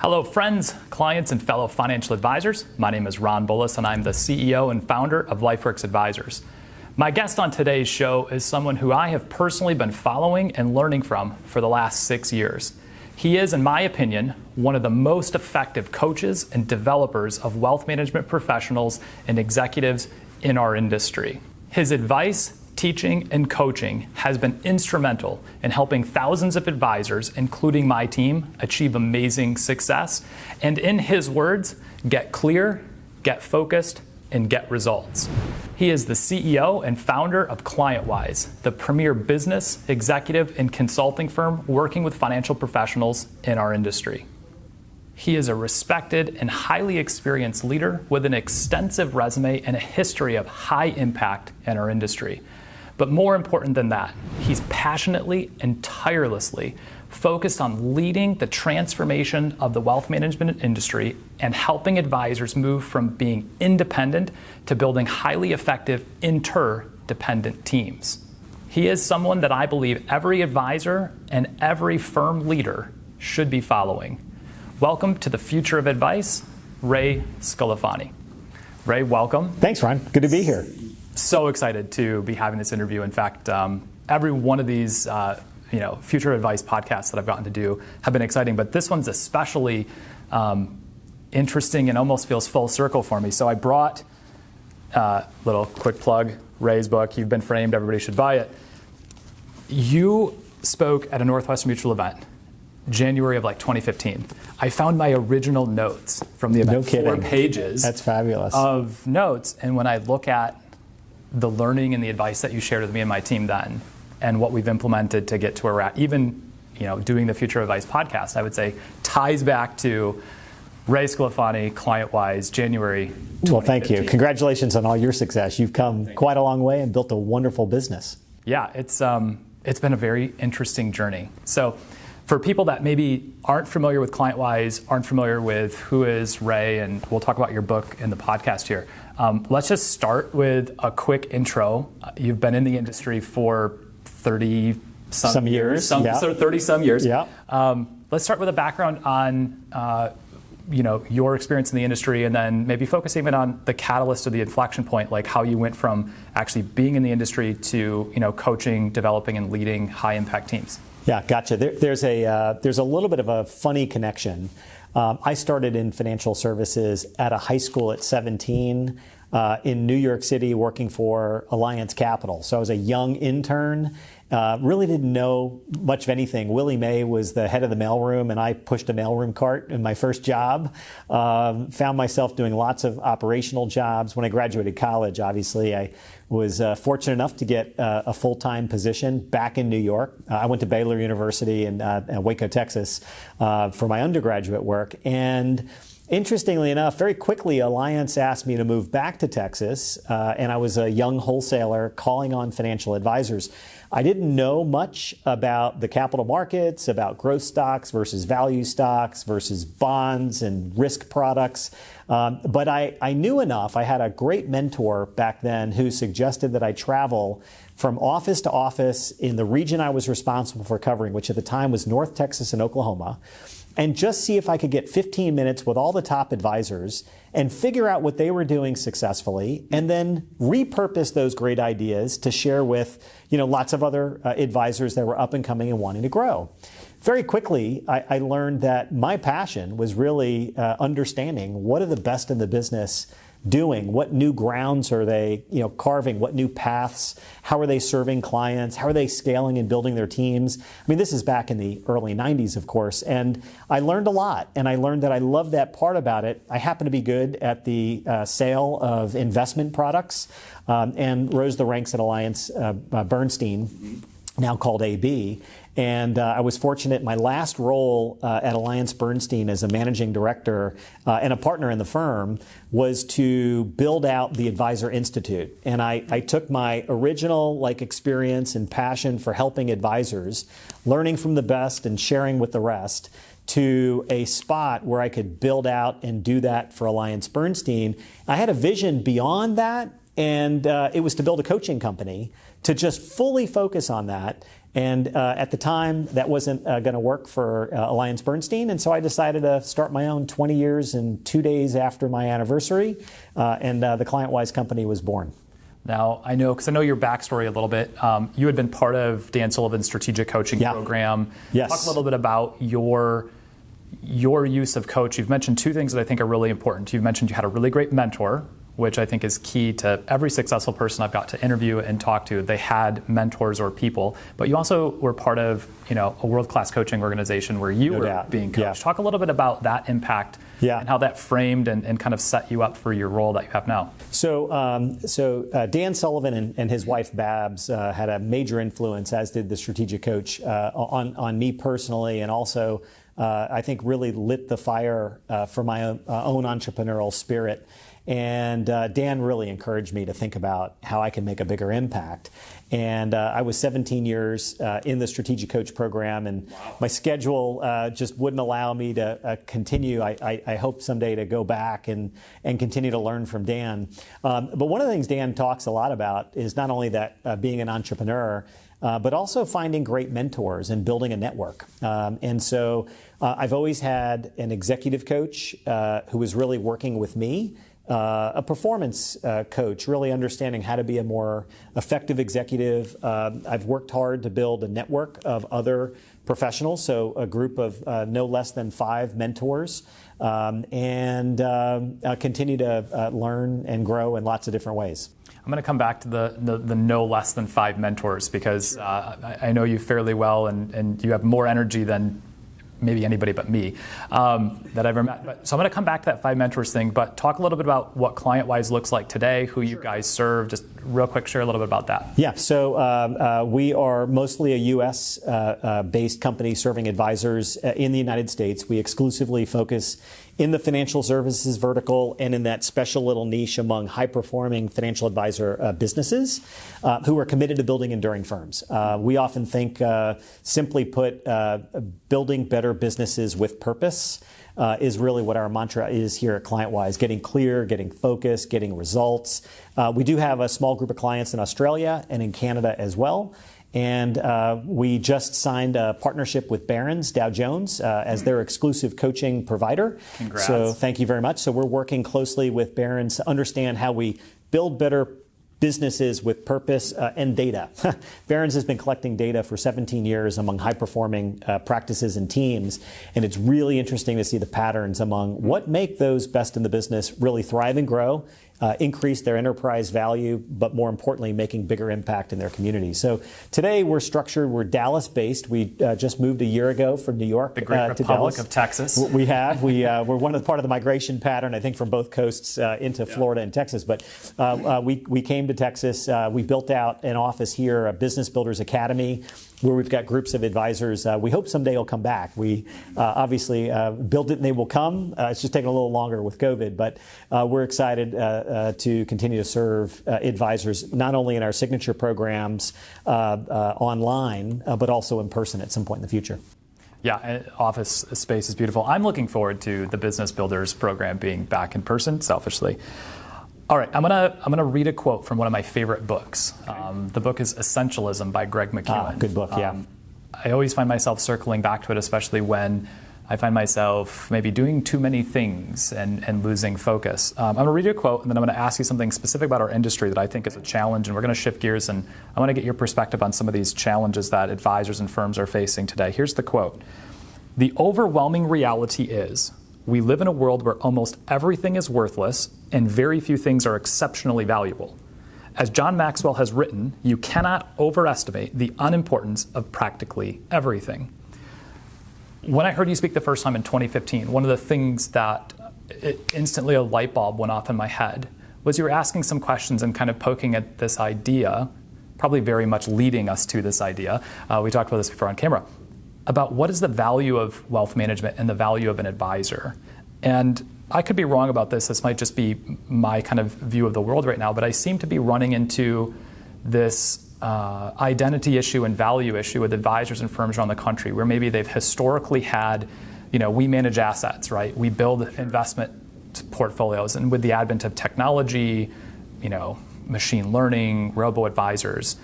Hello friends, clients, and fellow financial advisors. My name is Ron Bullis and I'm the CEO and founder of Lifeworks Advisors. My guest on today's show is someone who I have personally been following and learning from for the last 6 years. He is, in my opinion, one of the most effective coaches and developers of wealth management professionals and executives in our industry. His advice, teaching, and coaching has been instrumental in helping thousands of advisors, including my team, achieve amazing success, and in his words, get clear, get focused, and get results. He is the CEO and founder of ClientWise, the premier business, executive, and consulting firm working with financial professionals in our industry. He is a respected and highly experienced leader with an extensive resume and a history of high impact in our industry. But more important than that, he's passionately and tirelessly focused on leading the transformation of the wealth management industry and helping advisors move from being independent to building highly effective interdependent teams. He is someone that I believe every advisor and every firm leader should be following. Welcome to the Future of Advice, Ray Sclafani. Ray, welcome. Thanks, Ron. Good to be here. So excited to be having this interview. In fact, every one of these Future Advice podcasts that I've gotten to do have been exciting, but this one's especially interesting and almost feels full circle for me. So I brought little quick plug, Ray's book, You've Been Framed, Everybody Should Buy It. You spoke at a Northwestern Mutual event, January of 2015. I found my original notes from the event, 4 pages. That's fabulous. Of notes, and when I look at the learning and the advice that you shared with me and my team then, and what we've implemented to get to where we're at, even doing the Future Advice podcast, I would say ties back to Ray Sclafani, ClientWise, January 2015. Well, thank you. Congratulations on all your success. You've come quite a long way and built a wonderful business. Yeah, it's been a very interesting journey. So for people that maybe aren't familiar with ClientWise, aren't familiar with who is Ray, and we'll talk about your book in the podcast here, let's just start with a quick intro. You've been in the industry for 30-some years. 30-some years. Yeah. Let's start with a background on your experience in the industry, and then maybe focus even on the catalyst or the inflection point, like how you went from actually being in the industry to coaching, developing, and leading high-impact teams. Yeah, gotcha. There's a little bit of a funny connection. I started in financial services at a high school at 17 in New York City working for Alliance Capital. So I was a young intern, really didn't know much of anything. Willie May was the head of the mailroom, and I pushed a mailroom cart in my first job. Found myself doing lots of operational jobs. When I graduated college, obviously, I was fortunate enough to get a full-time position back in New York. I went to Baylor University in Waco, Texas for my undergraduate work. And interestingly enough, very quickly, Alliance asked me to move back to Texas, and I was a young wholesaler calling on financial advisors. I didn't know much about the capital markets, about growth stocks versus value stocks versus bonds and risk products. But I knew enough. I had a great mentor back then who suggested that I travel from office to office in the region I was responsible for covering, which at the time was North Texas and Oklahoma, and just see if I could get 15 minutes with all the top advisors and figure out what they were doing successfully, and then repurpose those great ideas to share with lots of other advisors that were up and coming and wanting to grow. Very quickly, I learned that my passion was really understanding what are the best in the business doing, what new grounds are they carving, what new paths, how are they serving clients, how are they scaling and building their teams. I mean, this is back in the early 90s, of course, and I learned a lot, and I learned that I loved that part about it. I happen to be good at the sale of investment products, and rose the ranks at Alliance Bernstein, now called AB. And I was fortunate in my last role at Alliance Bernstein as a managing director and a partner in the firm was to build out the Advisor Institute. And I took my original experience and passion for helping advisors, learning from the best and sharing with the rest, to a spot where I could build out and do that for Alliance Bernstein. I had a vision beyond that, and it was to build a coaching company to just fully focus on that And at the time, that wasn't going to work for Alliance Bernstein, and so I decided to start my own 20 years and 2 days after my anniversary, and the ClientWise company was born. Now, I know, because I know your backstory a little bit. You had been part of Dan Sullivan's strategic coaching program. Yes. Talk a little bit about your use of coach. You've mentioned two things that I think are really important. You've mentioned you had a really great mentor, which I think is key to every successful person I've got to interview and talk to. They had mentors or people, but you also were part of, a world-class coaching organization where you were being coached. Yeah. Talk a little bit about that impact and how that framed and kind of set you up for your role that you have now. So Dan Sullivan and his wife Babs had a major influence, as did the strategic coach, on me personally, and also I think really lit the fire for my own entrepreneurial spirit. And Dan really encouraged me to think about how I can make a bigger impact. And I was 17 years in the Strategic Coach program, and my schedule just wouldn't allow me to continue. I hope someday to go back and continue to learn from Dan. But one of the things Dan talks a lot about is not only that being an entrepreneur, but also finding great mentors and building a network. And so I've always had an executive coach who was really working with me, a performance coach, really understanding how to be a more effective executive. I've worked hard to build a network of other professionals, so a group of no less than 5 mentors, and continue to learn and grow in lots of different ways. I'm going to come back to the no less than 5 mentors, because I know you fairly well, and you have more energy than maybe anybody but me that I've ever met. So I'm going to come back to that 5 mentors thing, but talk a little bit about what ClientWise looks like today, who you guys serve. Just real quick, share a little bit about that. Yeah, so we are mostly a U.S. based company serving advisors in the United States. We exclusively focus in the financial services vertical and in that special little niche among high-performing financial advisor businesses who are committed to building enduring firms. We often think, simply put, building better businesses with purpose is really what our mantra is here at ClientWise: getting clear, getting focused, getting results. We do have a small group of clients in Australia and in Canada as well. And we just signed a partnership with Barron's Dow Jones as their exclusive coaching provider. Congrats. So thank you very much. So we're working closely with Barron's to understand how we build better businesses with purpose and data. Barron's has been collecting data for 17 years among high-performing practices and teams, and it's really interesting to see the patterns among what make those best in the business really thrive and grow, increase their enterprise value, but more importantly, making bigger impact in their community. So today we're Dallas-based. We just moved a year ago from New York the great to Republic Dallas. of Texas. We have. We're part of the migration pattern, I think, from both coasts into Florida and Texas. But we came to Texas. We built out an office here, a Business Builders Academy, where we've got groups of advisors. We hope someday will come back. We obviously build it and they will come. It's just taking a little longer with COVID, but we're excited to continue to serve advisors, not only in our signature programs online, but also in person at some point in the future. Yeah, office space is beautiful. I'm looking forward to the Business Builders program being back in person, selfishly. All right, I'm gonna read a quote from one of my favorite books. The book is Essentialism by Greg McKeown. Good book, yeah. I always find myself circling back to it, especially when I find myself maybe doing too many things and losing focus. I'm gonna read you a quote, and then I'm gonna ask you something specific about our industry that I think is a challenge, and we're gonna shift gears, and I wanna get your perspective on some of these challenges that advisors and firms are facing today. Here's the quote: "The overwhelming reality is, we live in a world where almost everything is worthless and very few things are exceptionally valuable. As John Maxwell has written, you cannot overestimate the unimportance of practically everything." When I heard you speak the first time in 2015, one of the things that instantly a light bulb went off in my head was you were asking some questions and kind of poking at this idea, probably very much leading us to this idea. We talked about this before on camera, about what is the value of wealth management and the value of an advisor. And I could be wrong about this. This might just be my kind of view of the world right now, but I seem to be running into this identity issue and value issue with advisors and firms around the country, where maybe they've historically had, we manage assets, right? We build investment portfolios, and with the advent of technology, machine learning, robo-advisors,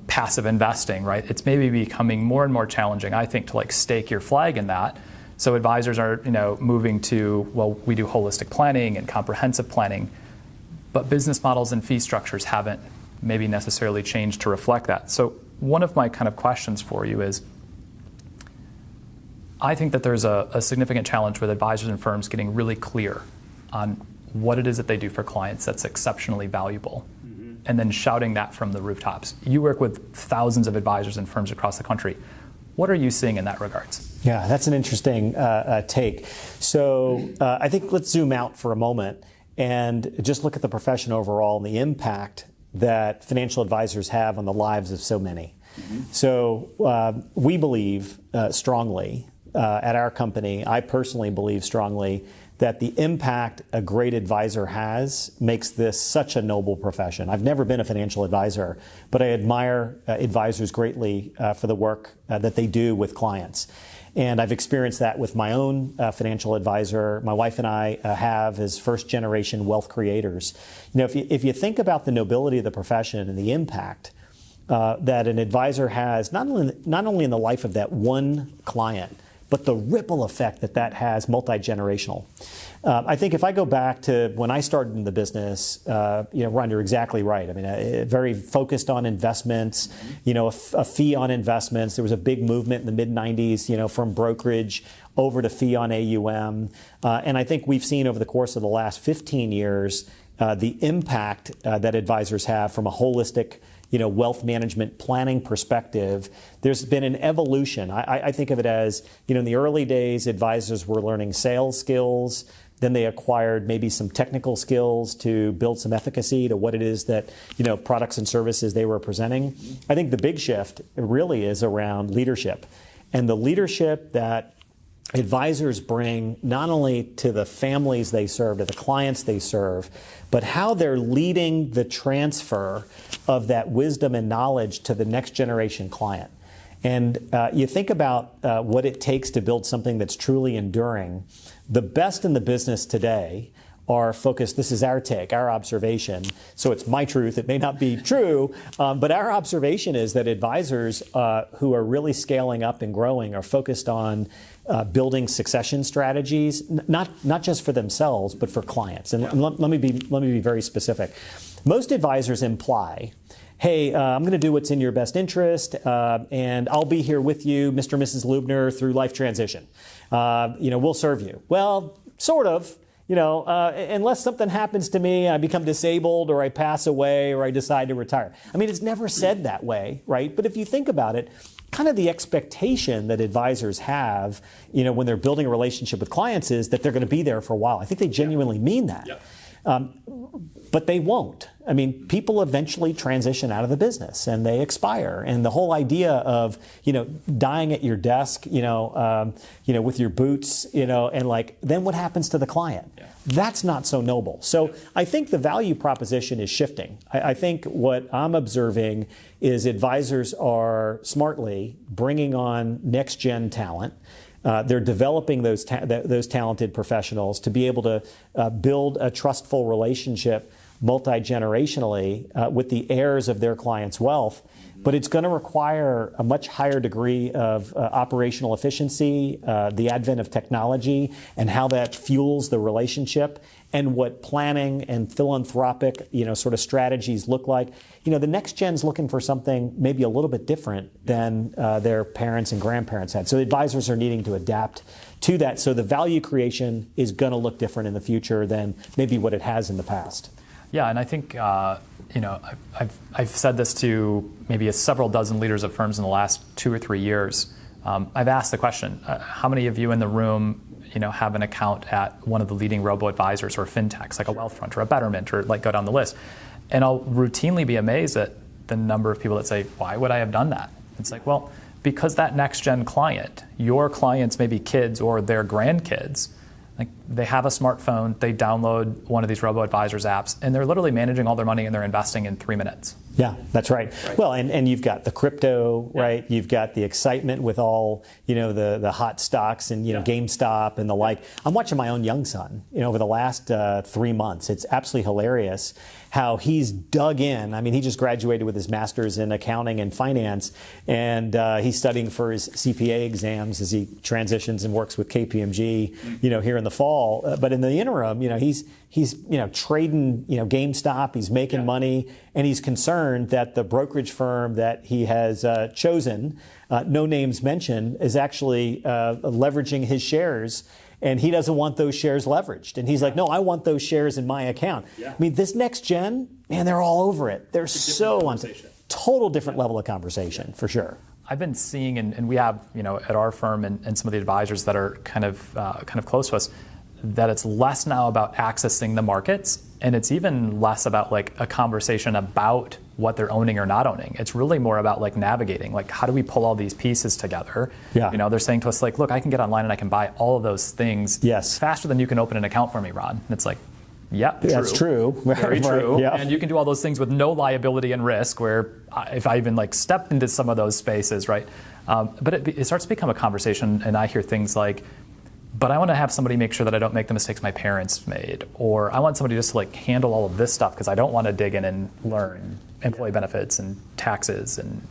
passive investing, right? It's maybe becoming more and more challenging, I think, to like stake your flag in that. So advisors are, moving to, well, we do holistic planning and comprehensive planning, but business models and fee structures haven't maybe necessarily changed to reflect that. So one of my kind of questions for you is, I think that there's a significant challenge with advisors and firms getting really clear on what it is that they do for clients that's exceptionally valuable, and then shouting that from the rooftops. You work with thousands of advisors and firms across the country. What are you seeing in that regards? Yeah, that's an interesting take. So I think let's zoom out for a moment and just look at the profession overall and the impact that financial advisors have on the lives of so many. So we believe strongly at our company, I personally believe strongly that the impact a great advisor has makes this such a noble profession. I've never been a financial advisor, but I admire advisors greatly for the work that they do with clients. And I've experienced that with my own financial advisor. My wife and I have as first-generation wealth creators. If you think about the nobility of the profession and the impact that an advisor has, not only in the life of that one client, but the ripple effect that has multi-generational. I think if I go back to when I started in the business, Ron, you're exactly right. I mean, very focused on investments, a fee on investments. There was a big movement in the mid-90s, from brokerage over to fee on AUM. And I think we've seen over the course of the last 15 years the impact that advisors have from a holistic wealth management planning perspective. There's been an evolution. I think of it as, in the early days, advisors were learning sales skills. Then they acquired maybe some technical skills to build some efficacy to what it is that, products and services they were presenting. I think the big shift really is around leadership. And the leadership that advisors bring not only to the families they serve, to the clients they serve, but how they're leading the transfer of that wisdom and knowledge to the next generation client. And you think about what it takes to build something that's truly enduring. The best in the business today are focused, this is our take, our observation, so it's my truth, it may not be true, but our observation is that advisors who are really scaling up and growing are focused on building succession strategies, not just for themselves, but for clients. And let me be very specific. Most advisors imply, hey, I'm going to do what's in your best interest, and I'll be here with you, Mr. and Mrs. Lubner, through life transition. We'll serve you. Well, sort of. Unless something happens to me, I become disabled or I pass away or I decide to retire. I mean, it's never said that way, right? But if you think about it, kind of the expectation that advisors have, when they're building a relationship with clients is that they're going to be there for a while. I think they genuinely mean that. Yeah. But they won't. I mean, people eventually transition out of the business and they expire. And the whole idea of, dying at your desk, with your boots, and then what happens to the client? Yeah. That's not so noble. So I think the value proposition is shifting. I think what I'm observing is advisors are smartly bringing on next-gen talent. They're developing those talented professionals to be able to build a trustful relationship multi-generationally with the heirs of their clients' wealth. But it's going to require a much higher degree of operational efficiency, the advent of technology, and how that fuels the relationship, and what planning and philanthropic, sort of strategies look like. The next gen's looking for something maybe a little bit different than their parents and grandparents had. So advisors are needing to adapt to that. So the value creation is going to look different in the future than maybe what it has in the past. Yeah, and I think I've said this to maybe several dozen leaders of firms in the last 2 or 3 years. I've asked the question: how many of you in the room, have an account at one of the leading robo-advisors or fintechs, like a Wealthfront or a Betterment, or go down the list? And I'll routinely be amazed at the number of people that say, "Why would I have done that?" It's like, well, because that next-gen client, your clients, maybe kids or their grandkids, they have a smartphone, they download one of these robo-advisors apps, and they're literally managing all their money and they're investing in 3 minutes. Yeah, that's right. Well, and you've got the crypto, right? You've got the excitement with all, the hot stocks and, GameStop and the like. I'm watching my own young son, over the last 3 months. It's absolutely hilarious how he's dug in. I mean, he just graduated with his master's in accounting and finance, and he's studying for his CPA exams as he transitions and works with KPMG, here in the fall. But in the interim, he's trading, GameStop. He's making money, and he's concerned that the brokerage firm that he has chosen, no names mentioned, is actually leveraging his shares. And he doesn't want those shares leveraged. And he's like, no, I want those shares in my account. I mean, this next gen, man, they're all over it. They're so on total different level of conversation, for sure. I've been seeing, and we have, at our firm and some of the advisors that are kind of close to us, that it's less now about accessing the markets, and it's even less about like a conversation about what they're owning or not owning. It's really more about like navigating, like how do we pull all these pieces together? They're saying to us like, look, I can get online and I can buy all of those things faster than you can open an account for me, Ron. And it's like, yeah, true. That's true. Very true. And you can do all those things with no liability and risk, where if I even like stepped into some of those spaces, right? But it starts to become a conversation, and I hear things like, but I want to have somebody make sure that I don't make the mistakes my parents made, or I want somebody just to like handle all of this stuff because I don't want to dig in and learn employee benefits and taxes and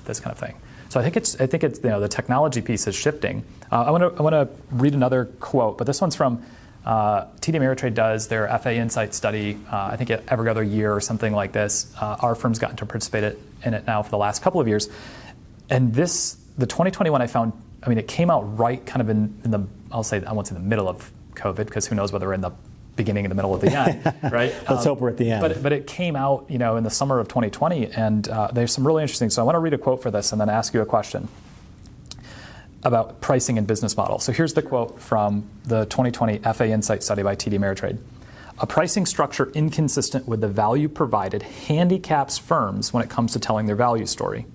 this kind of thing. So I think it's the technology piece is shifting. I want to read another quote, but this one's from TD Ameritrade does their FA Insight study. I think every other year or something like this. Our firm's gotten to participate in it now for the last couple of years, and the 2021 I found. I mean, it came out right kind of in the, I won't say the middle of COVID, because who knows whether we're in the beginning, in the middle, of the end, right? Let's hope we're at the end. But it came out, in the summer of 2020, and there's some really interesting. So I want to read a quote for this and then ask you a question about pricing and business model. So here's the quote from the 2020 FA Insight study by TD Ameritrade. A pricing structure inconsistent with the value provided handicaps firms when it comes to telling their value story.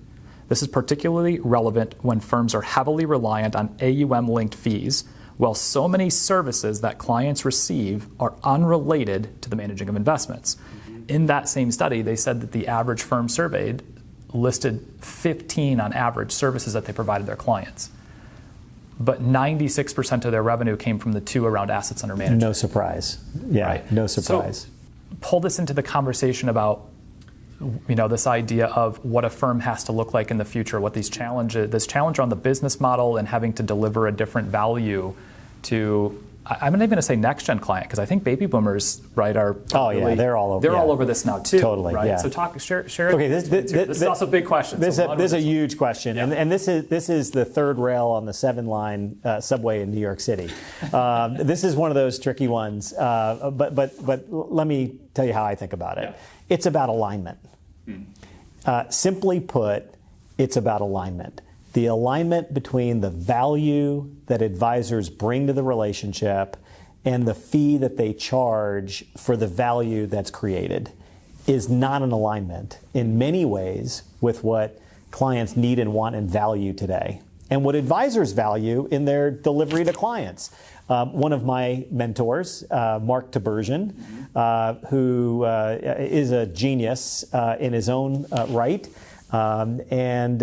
This is particularly relevant when firms are heavily reliant on AUM-linked fees, while so many services that clients receive are unrelated to the managing of investments. In that same study, they said that the average firm surveyed listed 15 on average services that they provided their clients. But 96% of their revenue came from the two around assets under management. No surprise. Yeah, right? No surprise. So pull this into the conversation about this idea of what a firm has to look like in the future, what this challenge on the business model and having to deliver a different value to, I'm not even going to say next gen client, because I think baby boomers, right, are really, they're all over. They're all over this now too. Totally, right? yeah. So share. Okay, this is also a big question. This is a huge question, and this is the third rail on the 7-line subway in New York City. This is one of those tricky ones, but let me tell you how I think about it. Yeah. It's about alignment. Simply put, it's about alignment. The alignment between the value that advisors bring to the relationship and the fee that they charge for the value that's created is not an alignment in many ways with what clients need and want and value today, and what advisors value in their delivery to clients. One of my mentors, Mark Tibersion, who is a genius in his own right, and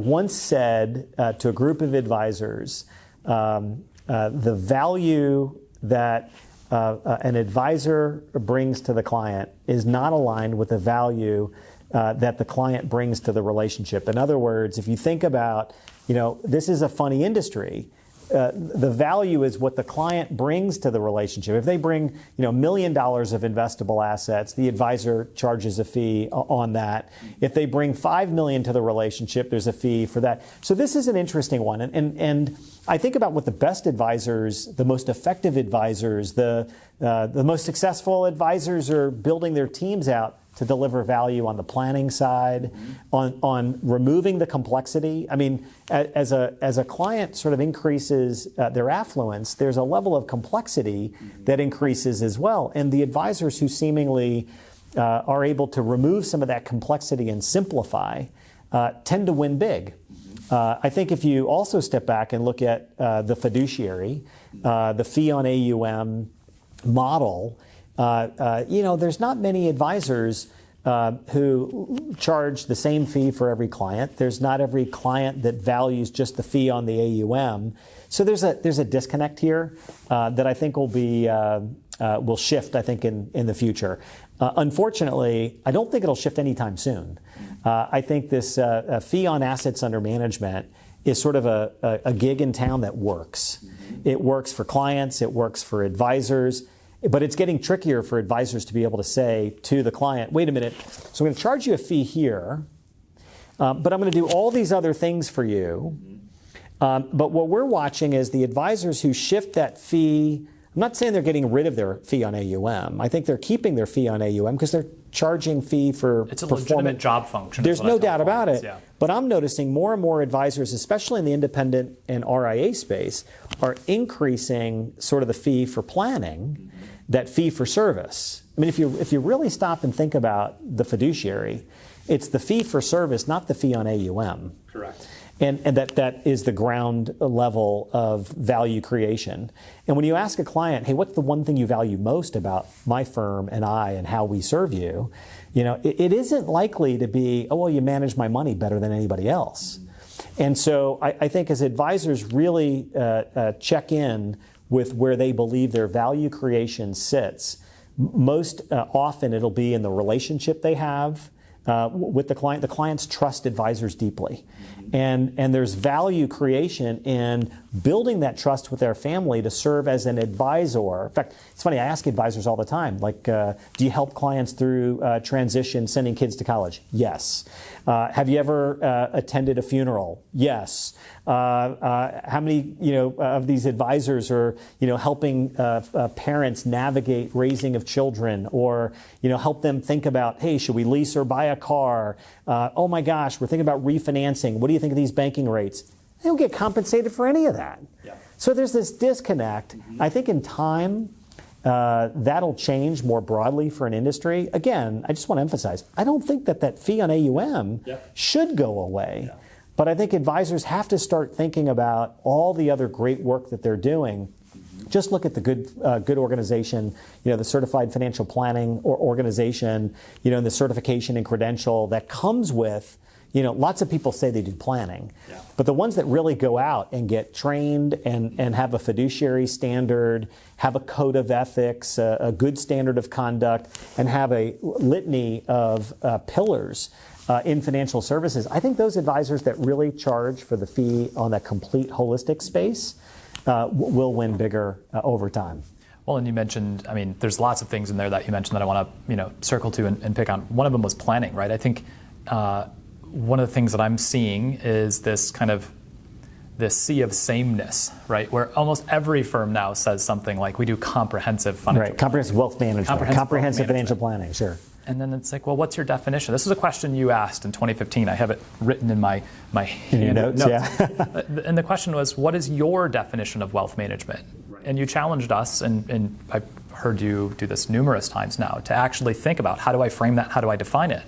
once said to a group of advisors, the value that an advisor brings to the client is not aligned with the value that the client brings to the relationship. In other words, if you think about, this is a funny industry. The value is what the client brings to the relationship. If they bring, $1 million of investable assets, the advisor charges a fee on that. If they bring $5 million to the relationship, there's a fee for that. So this is an interesting one. And I think about what the best advisors, the most effective advisors, the most successful advisors are building their teams out to deliver value on the planning side, on removing the complexity. I mean, as a client sort of increases their affluence, there's a level of complexity that increases as well. And the advisors who seemingly are able to remove some of that complexity and simplify tend to win big. I think if you also step back and look at the fiduciary, the fee on AUM model, there's not many advisors who charge the same fee for every client. There's not every client that values just the fee on the AUM. So there's a disconnect here that I think will shift, I think, in the future. Unfortunately, I don't think it'll shift anytime soon. I think this fee on assets under management is sort of a gig in town that works. It works for clients, it works for advisors, but it's getting trickier for advisors to be able to say to the client, wait a minute, so I'm going to charge you a fee here, but I'm going to do all these other things for you. But what we're watching is the advisors who shift that fee. I'm not saying they're getting rid of their fee on AUM. I think they're keeping their fee on AUM because they're charging fee for it's a legitimate job function. There's no doubt about it. Yeah. But I'm noticing more and more advisors, especially in the independent and RIA space, are increasing sort of the fee for planning, that fee for service. I mean, if you really stop and think about the fiduciary, it's the fee for service, not the fee on AUM. Correct. And that is the ground level of value creation. And when you ask a client, hey, what's the one thing you value most about my firm and I and how we serve you? You know, it isn't likely to be, oh, well, you manage my money better than anybody else. And so I think as advisors really check in with where they believe their value creation sits, most often it'll be in the relationship they have with the client. The clients trust advisors deeply. And there's value creation in building that trust with their family to serve as an advisor. In fact, it's funny, I ask advisors all the time, like, do you help clients through transition, sending kids to college? Yes. Have you ever attended a funeral? Yes. How many, of these advisors are, helping parents navigate raising of children, or, help them think about, hey, should we lease or buy a car? Oh my gosh, we're thinking about refinancing. What do you think of these banking rates? They don't get compensated for any of that. Yeah. So there's this disconnect. I think in time, that'll change more broadly for an industry. Again, I just want to emphasize, I don't think that fee on AUM should go away. Yeah. But I think advisors have to start thinking about all the other great work that they're doing. Just look at the good organization, the certified financial planning or organization, and the certification and credential that comes with, lots of people say they do planning. Yeah. But the ones that really go out and get trained and have a fiduciary standard, have a code of ethics, a good standard of conduct, and have a litany of pillars in financial services, I think those advisors that really charge for the fee on that complete holistic space will win bigger over time. Well, and you mentioned, there's lots of things in there that you mentioned that I want to, circle to and pick on. One of them was planning, right? I think one of the things that I'm seeing is this sea of sameness, right? Where almost every firm now says something like, we do comprehensive financial planning. Comprehensive wealth management, comprehensive financial planning, sure. And then it's like, well, what's your definition? This is a question you asked in 2015. I have it written in my notes. Yeah. And the question was, what is your definition of wealth management? Right. And you challenged us, and I've heard you do this numerous times now, to actually think about, how do I frame that? How do I define it?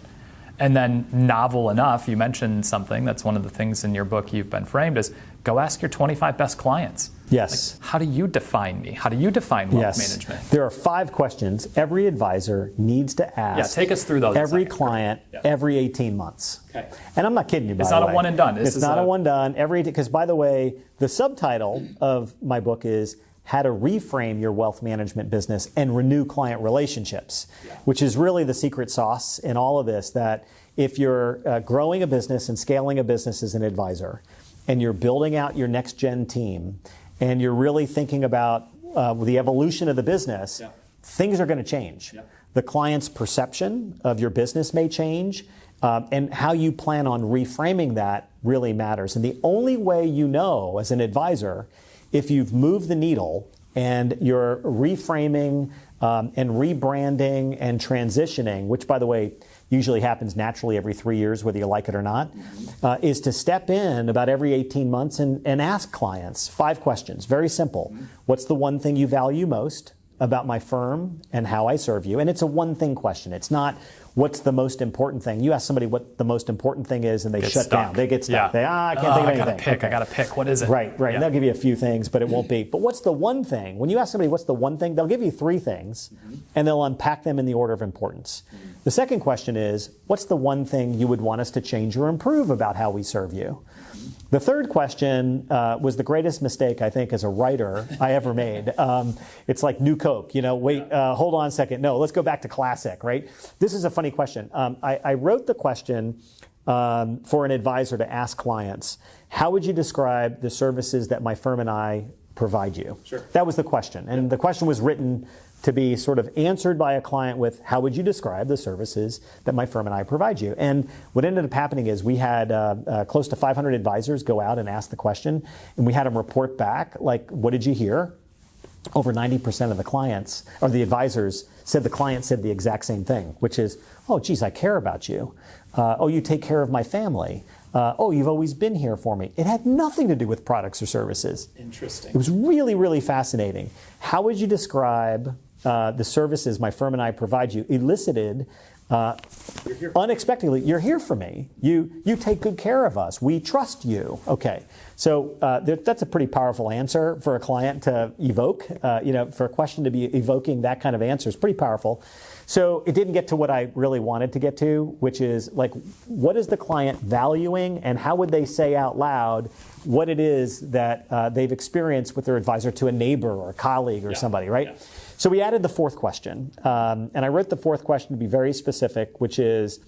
And then, novel enough, you mentioned something that's one of the things in your book you've been framed as, go ask your 25 best clients. Yes. Like, how do you define me? How do you define wealth management? There are 5 questions every advisor needs to ask. Yeah, take us through those. Every client, every 18 months. Okay. And I'm not kidding you, by the way. It's not a one and done. It's not a one done. Because, by the way, the subtitle of my book is How to Reframe Your Wealth Management Business and Renew Client Relationships, which is really the secret sauce in all of this, that if you're growing a business and scaling a business as an advisor, and you're building out your next gen team, and you're really thinking about the evolution of the business, things are going to change. Yeah. The client's perception of your business may change, and how you plan on reframing that really matters. And the only way you know as an advisor, if you've moved the needle and you're reframing and rebranding and transitioning, which, by the way, usually happens naturally every 3 years, whether you like it or not, is to step in about every 18 months and ask clients 5 questions. Very simple. What's the one thing you value most about my firm and how I serve you? And it's a one thing question. It's not, what's the most important thing? You ask somebody what the most important thing is, and they shut stuck. down. They get stuck. Yeah. I can't think of anything. I got to pick. What is it? Right. Yeah. And they'll give you a few things, but it won't be. But what's the one thing? When you ask somebody what's the one thing, they'll give you three things, and they'll unpack them in the order of importance. The second question is, what's the one thing you would want us to change or improve about how we serve you? The third question was the greatest mistake, I think, as a writer I ever made. It's like New Coke, hold on a second. No, let's go back to classic, right? This is a funny question. I wrote the question for an advisor to ask clients, how would you describe the services that my firm and I provide you? Sure. That was the question. And the question was written to be sort of answered by a client with, how would you describe the services that my firm and I provide you? And what ended up happening is we had close to 500 advisors go out and ask the question, and we had them report back, like, what did you hear? Over 90% of the clients, or the advisors, said the client said the exact same thing, which is, oh, geez, I care about you. Oh, you take care of my family. Oh, you've always been here for me. It had nothing to do with products or services. Interesting. It was really, really fascinating. How would you describe the services my firm and I provide you? Elicited unexpectedly, you're here for me. You take good care of us. We trust you. Okay. So that's a pretty powerful answer for a client to evoke. For a question to be evoking that kind of answer is pretty powerful. So it didn't get to what I really wanted to get to, which is like, what is the client valuing, and how would they say out loud what it is that they've experienced with their advisor to a neighbor or a colleague or somebody, right? Yeah. So we added the fourth question, and I wrote the fourth question to be very specific, which is,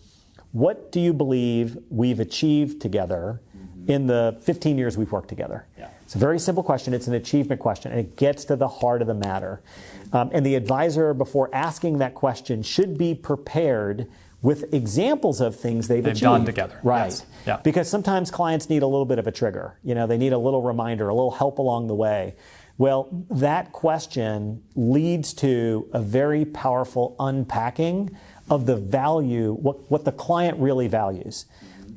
what do you believe we've achieved together in the 15 years we've worked together? Yeah. It's a very simple question. It's an achievement question, and it gets to the heart of the matter. And the advisor, before asking that question, should be prepared with examples of things they've achieved. Done together. Right. Yes. Yeah. Because sometimes clients need a little bit of a trigger. They need a little reminder, a little help along the way. Well, that question leads to a very powerful unpacking of the value, what the client really values.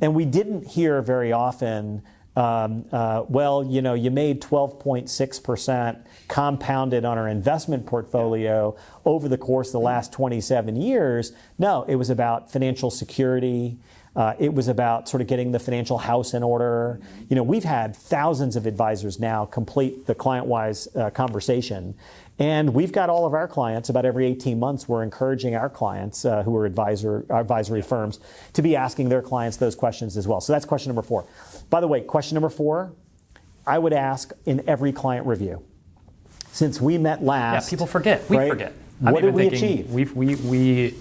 And we didn't hear very often, you made 12.6% compounded on our investment portfolio over the course of the last 27 years. No, it was about financial security. It was about sort of getting the financial house in order. We've had thousands of advisors now complete the ClientWise conversation. And we've got all of our clients, about every 18 months, we're encouraging our clients who are advisory firms to be asking their clients those questions as well. So that's question number 4. By the way, question number 4, I would ask in every client review. Since we met last. Yeah, people forget. We forget. What did we achieve? We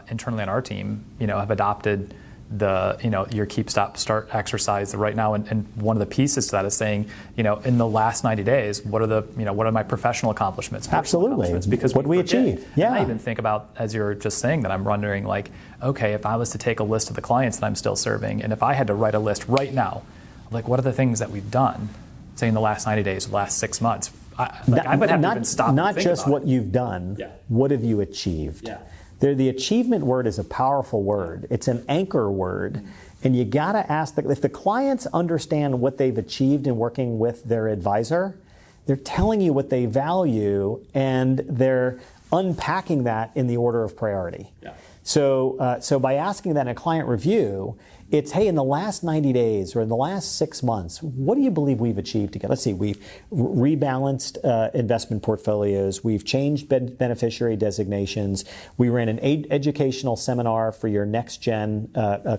internally on our team, have adopted the, your keep, stop, start exercise right now, and one of the pieces to that is saying, in the last 90 days, what are my professional accomplishments? Absolutely. Because what we achieved. Yeah. And I even think about, as you're just saying that, I'm wondering, like, okay, if I was to take a list of the clients that I'm still serving, and if I had to write a list right now, like, what are the things that we've done, say in the last 90 days, the last 6 months? I would have to even stop. Not just what you've done. Yeah. What have you achieved? Yeah. The achievement word is a powerful word. It's an anchor word. And you got to ask, if the clients understand what they've achieved in working with their advisor, they're telling you what they value, and they're unpacking that in the order of priority. Yeah. So by asking that in a client review, it's, hey, in the last 90 days or in the last 6 months, what do you believe we've achieved together? Let's see, we've rebalanced investment portfolies. We've changed beneficiary designations. We ran an educational seminar for your next-gen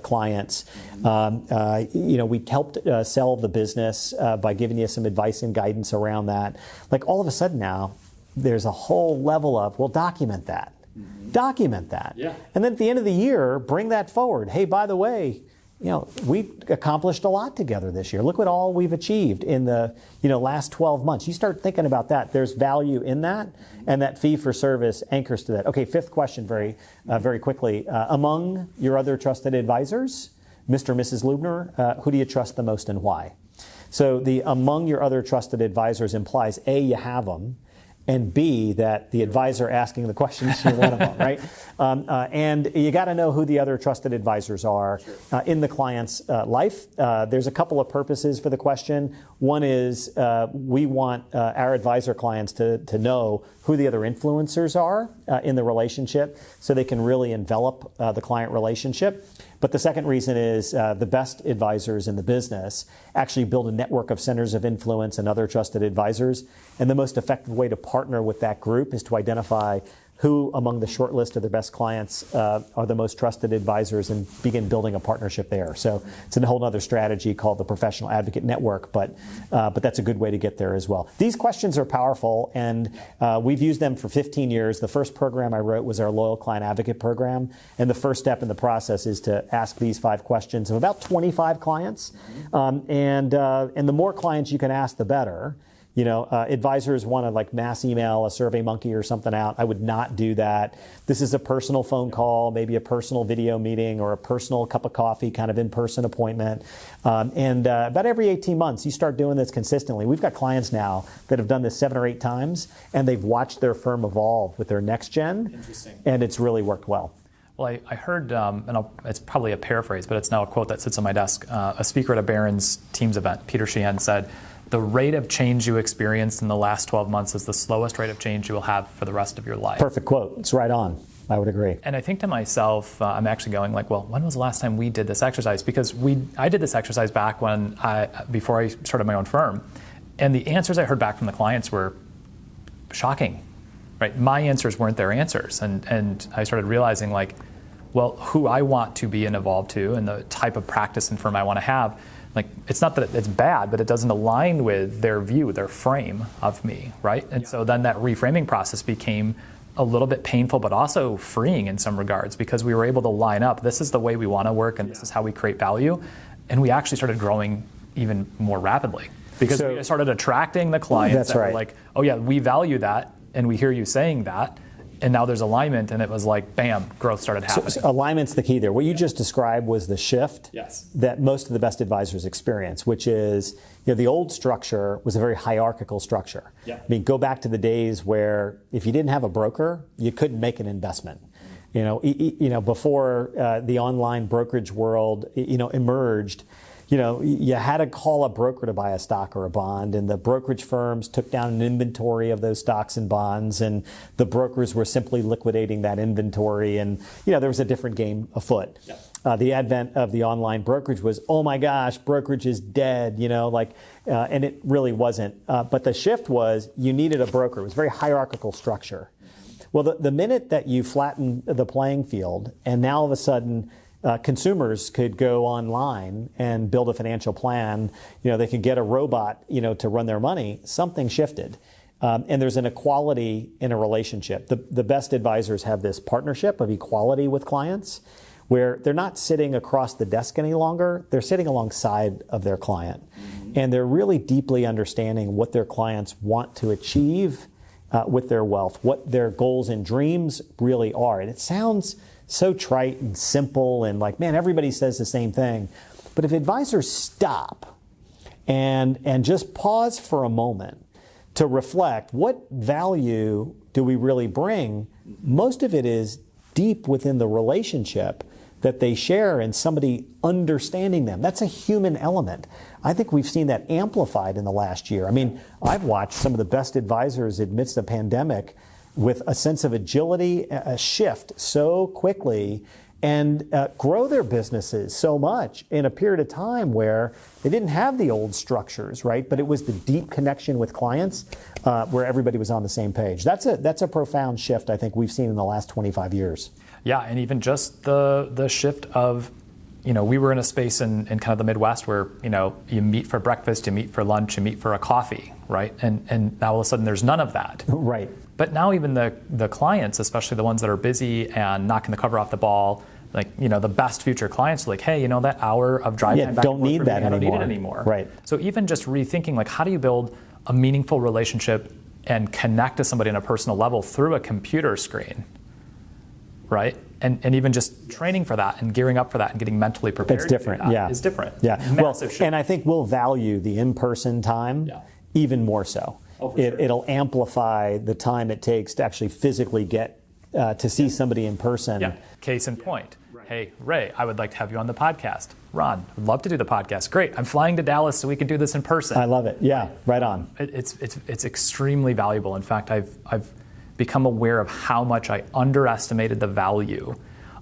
clients. We helped sell the business by giving you some advice and guidance around that. Like, all of a sudden now, there's a whole level of, well, document that. Document that. Yeah. And then at the end of the year, bring that forward. Hey, by the way, we accomplished a lot together this year. Look what all we've achieved in the last 12 months. You start thinking about that. There's value in that, and that fee for service anchors to that. Okay, 5th question very quickly. Among your other trusted advisors, Mr. and Mrs. Lubner, who do you trust the most and why? So the among your other trusted advisors implies, A, you have them, and B, that the advisor asking the questions you want them on, right? And you got to know who the other trusted advisors are in the client's life. There's a couple of purposes for the question. One is we want our advisor clients to know who the other influencers are in the relationship so they can really envelop the client relationship. But the second reason is the best advisors in the business actually build a network of centers of influence and other trusted advisors. And the most effective way to partner with that group is to identify who among the short list of their best clients are the most trusted advisors and begin building a partnership there. So it's a whole other strategy called the Professional Advocate Network, but that's a good way to get there as well. These questions are powerful, and we've used them for 15 years. The first program I wrote was our Loyal Client Advocate program, and the first step in the process is to ask these 5 questions of about 25 clients, and the more clients you can ask, the better. You know, advisors want to like mass email a Survey Monkey or something out. I would not do that. This is a personal phone call, maybe a personal video meeting or a personal cup of coffee kind of in-person appointment. And about every 18 months, you start doing this consistently. We've got clients now that have done this 7 or 8 times, and they've watched their firm evolve with their next gen. Interesting. And it's really worked well. Well, I heard, it's probably a paraphrase, but it's now a quote that sits on my desk. A speaker at a Barron's Teams event, Peter Sheehan, said, "The rate of change you experienced in the last 12 months is the slowest rate of change you will have for the rest of your life." Perfect quote. It's right on. I would agree. And I think to myself, I'm actually going like, well, when was the last time we did this exercise? Because I did this exercise back before I started my own firm. And the answers I heard back from the clients were shocking, right? My answers weren't their answers. And I started realizing like, well, who I want to be and evolve to and the type of practice and firm I want to have, like, it's not that it's bad, but it doesn't align with their view, their frame of me, right? And so then that reframing process became a little bit painful, but also freeing in some regards, because we were able to line up, this is the way we want to work and this is how we create value. And we actually started growing even more rapidly because we started attracting the clients that were like, oh yeah, we value that and we hear you saying that. And now there's alignment, and it was like, bam, growth started happening. So alignment's the key there. What you just described was the shift that most of the best advisors experience, which is, you know, the old structure was a very hierarchical structure. I mean, go back to the days where if you didn't have a broker, you couldn't make an investment. You know, before the online brokerage world, emerged, you had to call a broker to buy a stock or a bond, and the brokerage firms took down an inventory of those stocks and bonds, and the brokers were simply liquidating that inventory, and there was a different game afoot. The advent of the online brokerage was, oh my gosh, brokerage is dead, and it really wasn't. But the shift was you needed a broker. It was a very hierarchical structure. Well, the minute that you flatten the playing field, and now all of a sudden consumers could go online and build a financial plan. They could get a robot, to run their money. Something shifted. And there's an equality in a relationship. The best advisors have this partnership of equality with clients where they're not sitting across the desk any longer. They're sitting alongside of their client. And they're really deeply understanding what their clients want to achieve with their wealth, what their goals and dreams really are. And it sounds so trite and simple and like, man, everybody says the same thing. But if advisors stop and just pause for a moment to reflect, what value do we really bring? Most of it is deep within the relationship that they share and somebody understanding them. That's a human element. I think we've seen that amplified in the last year. I mean, I've watched some of the best advisors amidst the pandemic with a sense of agility, a shift so quickly, and grow their businesses so much in a period of time where they didn't have the old structures, right? But it was the deep connection with clients where everybody was on the same page. That's a profound shift I think we've seen in the last 25 years. Yeah, and even just the shift of, we were in a space in kind of the Midwest where, you meet for breakfast, you meet for lunch, you meet for a coffee, right? And now all of a sudden there's none of that. Right. But now even the clients, especially the ones that are busy and knocking the cover off the ball, like, the best future clients are like, hey, that hour of drive time back don't need that I don't anymore. need it anymore. Right. So even just rethinking, like, how do you build a meaningful relationship and connect to somebody on a personal level through a computer screen, right? And even just training for that and gearing up for that and getting mentally prepared. It's different, yeah. It's different. Yeah. Well, and I think we'll value the in-person time even more so. It'll amplify the time it takes to actually physically get to see somebody in person. Yeah. Case in point. Hey, Ray, I would like to have you on the podcast. Ron, I'd love to do the podcast. Great. I'm flying to Dallas so we can do this in person. I love it. Yeah, right on. It's extremely valuable. In fact, I've become aware of how much I underestimated the value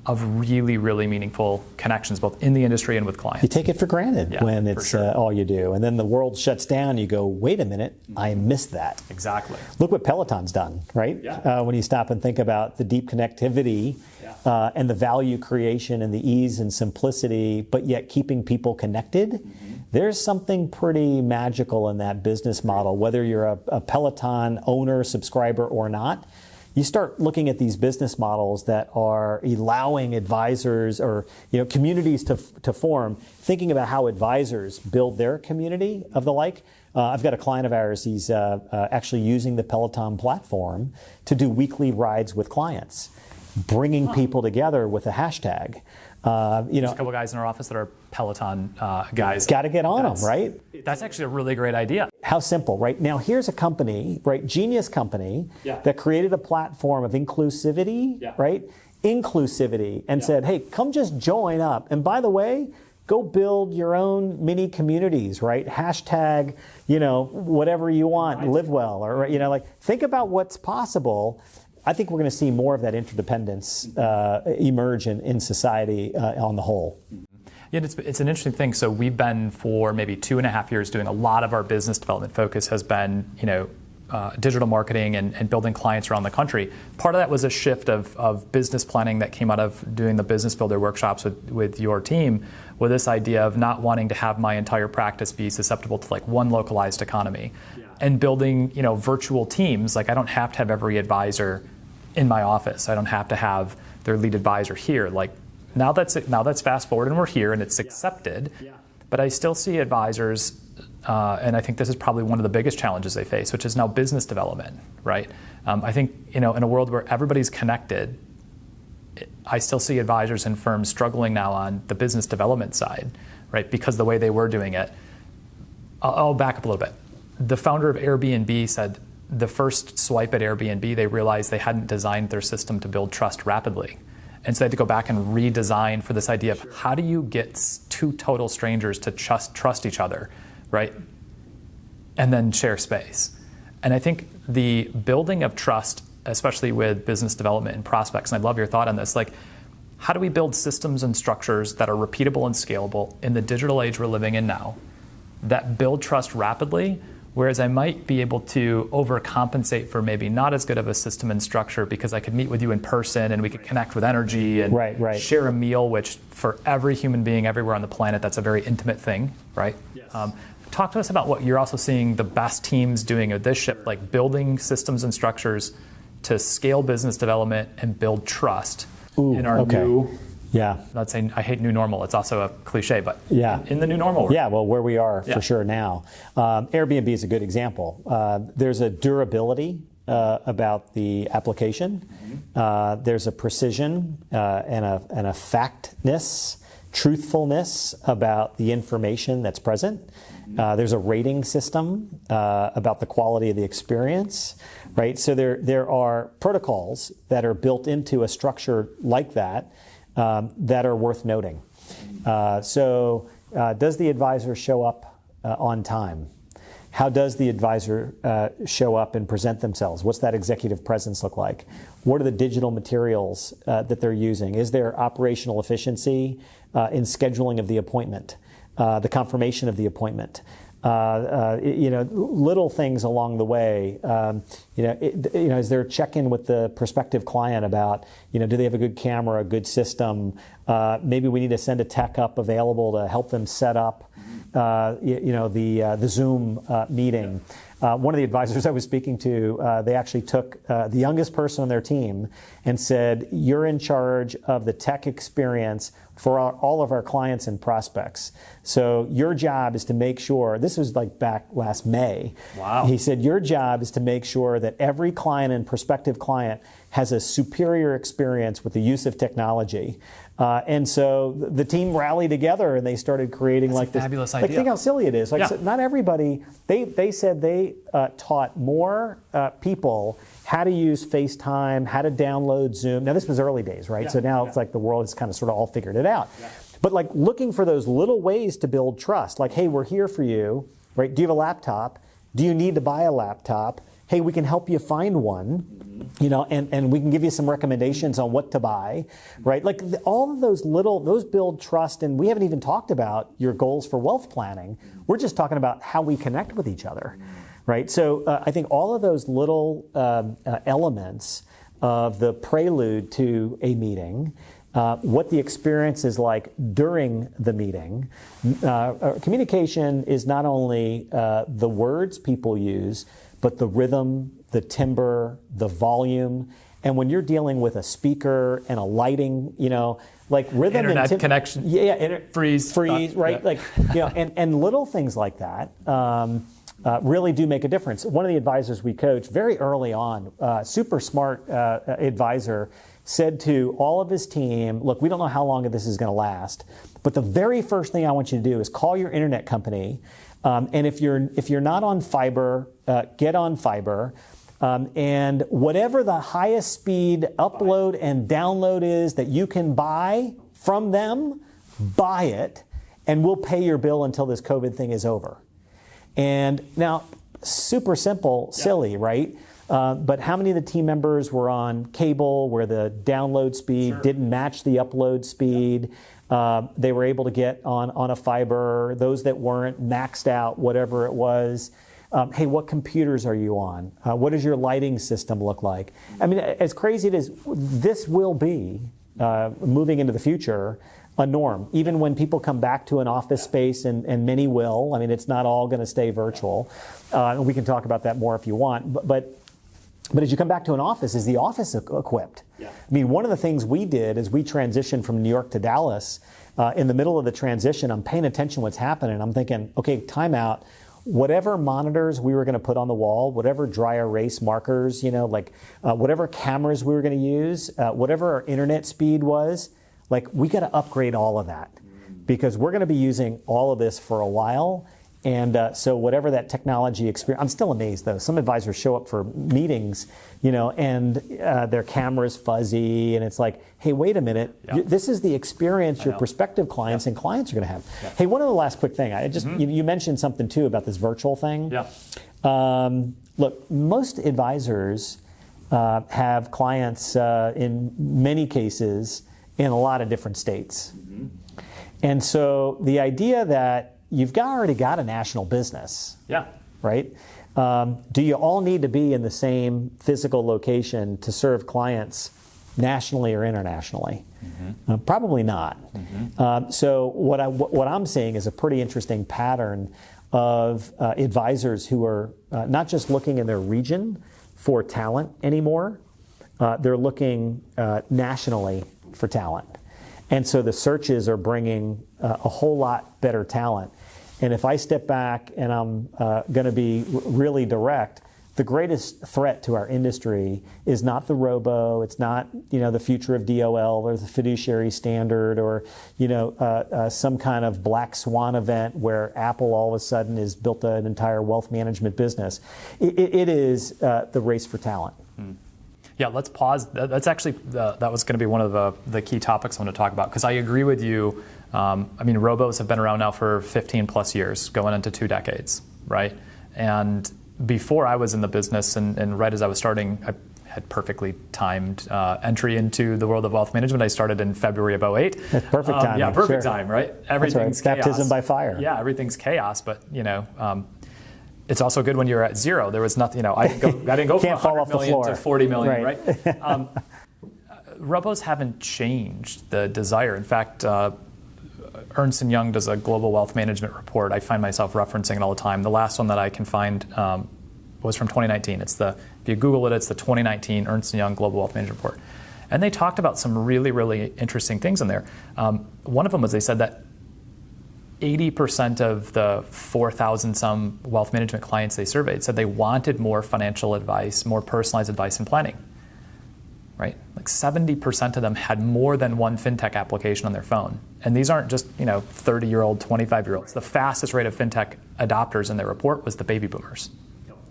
of really, really meaningful connections, both in the industry and with clients. You take it for granted when it's all you do. And then the world shuts down, you go, wait a minute, I missed that. Exactly. Look what Peloton's done, right? Yeah. When you stop and think about the deep connectivity and the value creation and the ease and simplicity, but yet keeping people connected, there's something pretty magical in that business model, whether you're a Peloton owner, subscriber or not. You start looking at these business models that are allowing advisors or communities to form, thinking about how advisors build their community of the like. I've got a client of ours, he's actually using the Peloton platform to do weekly rides with clients, bringing people together with a hashtag. There's a couple guys in our office that are Peloton guys. Got to get on them, right? That's actually a really great idea. How simple, right? Now, here's a company, right? Genius company that created a platform of inclusivity, right? Inclusivity, and said, hey, come just join up. And by the way, go build your own mini communities, right? Hashtag, whatever you want, live well, or, think about what's possible. I think we're going to see more of that interdependence emerge in society on the whole. Yeah, it's an interesting thing. So we've been for maybe 2.5 years doing a lot of our business development focus has been, digital marketing and building clients around the country. Part of that was a shift of business planning that came out of doing the business builder workshops with your team, with this idea of not wanting to have my entire practice be susceptible to like one localized economy, and building, virtual teams. Like I don't have to have every advisor in my office. I don't have to have their lead advisor here. Like now that's fast forward and we're here and it's accepted. But I still see advisors, and I think this is probably one of the biggest challenges they face, which is now business development, right? I think, in a world where everybody's connected, I still see advisors and firms struggling now on the business development side, right? Because the way they were doing it. I'll back up a little bit. The founder of Airbnb said the first swipe at Airbnb, they realized they hadn't designed their system to build trust rapidly. And so they had to go back and redesign for this idea of how do you get two total strangers to trust each other, right? And then share space. And I think the building of trust, especially with business development and prospects, and I'd love your thought on this, like how do we build systems and structures that are repeatable and scalable in the digital age we're living in now, that build trust rapidly, whereas I might be able to overcompensate for maybe not as good of a system and structure because I could meet with you in person and we could connect with energy and share a meal, which for every human being everywhere on the planet, that's a very intimate thing, right? Yes. Talk to us about what you're also seeing the best teams doing at this shift, like building systems and structures to scale business development and build trust in our new... I'm not saying I hate new normal. It's also a cliche, but in the new normal. Yeah, well, where we are for sure now. Airbnb is a good example. There's a durability about the application. There's a precision and a factness, truthfulness about the information that's present. There's a rating system about the quality of the experience, right? So there are protocols that are built into a structure like that that are worth noting. So does the advisor show up on time? How does the advisor show up and present themselves? What's that executive presence look like? What are the digital materials that they're using? Is there operational efficiency in scheduling of the appointment, the confirmation of the appointment? Little things along the way. Is there a check-in with the prospective client about, do they have a good camera, a good system? Maybe we need to send a tech up available to help them set up, the Zoom meeting. One of the advisors I was speaking to, they actually took the youngest person on their team and said, you're in charge of the tech experience for all of our clients and prospects. So your job is to make sure, this was like back last May. Wow. He said, your job is to make sure that every client and prospective client has a superior experience with the use of technology. And so the team rallied together and they started creating That's this fabulous idea. Think how silly it is. Yeah. So not everybody. They said they taught more people how to use FaceTime, how to download Zoom. Now this was early days, right? Yeah. So now it's like the world has kind of sort of all figured it out. Yeah. But like looking for those little ways to build trust, like, hey, we're here for you, right? Do you have a laptop? Do you need to buy a laptop? Hey, we can help you find one, and we can give you some recommendations on what to buy, right? Like all of those build trust, and we haven't even talked about your goals for wealth planning. We're just talking about how we connect with each other, right? So I think all of those little elements of the prelude to a meeting, what the experience is like during the meeting. Communication is not only the words people use, but the rhythm, the timbre, the volume. And when you're dealing with a speaker and a lighting, like rhythm Internet and connection, freeze, right? Yeah. And little things like that really do make a difference. One of the advisors we coach very early on, super smart advisor, said to all of his team, look, we don't know how long this is going to last, but the very first thing I want you to do is call your internet company. And if you're not on fiber, get on fiber. And whatever the highest speed upload and download is that you can buy from them, buy it, and we'll pay your bill until this COVID thing is over. And now, super simple, silly, right? But how many of the team members were on cable where the download speed didn't match the upload speed? They were able to get on a fiber. Those that weren't maxed out, whatever it was. Hey, what computers are you on? What does your lighting system look like? I mean, as crazy as it is, this will be, moving into the future, a norm. Even when people come back to an office space, and many will. I mean, it's not all going to stay virtual. And we can talk about that more if you want. But as you come back to an office, is the office equipped? Yeah. I mean, one of the things we did is we transitioned from New York to Dallas. In the middle of the transition, I'm paying attention to what's happening. I'm thinking, okay, time out. Whatever monitors we were going to put on the wall, whatever dry erase markers, whatever cameras we were going to use, whatever our internet speed was, we got to upgrade all of that because we're going to be using all of this for a while. And so whatever that technology experience, I'm still amazed though. Some advisors show up for meetings, and their camera's fuzzy, and it's like, hey, wait a minute, this is the experience your prospective clients and clients are going to have. Yeah. Hey, one other last quick thing. You mentioned something too about this virtual thing. Yeah. Look, most advisors have clients in many cases in a lot of different states, and so the idea that you've already got a national business, right? Do you all need to be in the same physical location to serve clients nationally or internationally? Probably not. So what I'm seeing is a pretty interesting pattern of advisors who are not just looking in their region for talent anymore, they're looking nationally for talent. And so the searches are bringing a whole lot better talent. And if I step back and I'm going to be really direct, the greatest threat to our industry is not the robo, it's not the future of DOL or the fiduciary standard or some kind of black swan event where Apple all of a sudden has built an entire wealth management business. It is the race for talent. Yeah, let's pause. That's actually, that was going to be one of the key topics I want to talk about, because I agree with you. Robos have been around now for 15 plus years, going into 2 decades, right? And before I was in the business and right as I was starting, I had perfectly timed entry into the world of wealth management. I started in February of 2008. That's perfect timing. Yeah, perfect time, right? Everything's chaos. Baptism by fire. Yeah, everything's chaos, but it's also good when you're at zero. There was nothing, I didn't go from 100 million to 40 million, right? Robos haven't changed the desire. In fact, Ernst & Young does a global wealth management report. I find myself referencing it all the time. The last one that I can find was from 2019. If you Google it, it's the 2019 Ernst & Young Global Wealth Management Report. And they talked about some really, really interesting things in there. One of them was they said that 80% of the 4,000 some wealth management clients they surveyed said they wanted more financial advice, more personalized advice and planning. right? Like 70% of them had more than one fintech application on their phone. And these aren't just 30-year-old, 25-year-olds. The fastest rate of fintech adopters in their report was the baby boomers,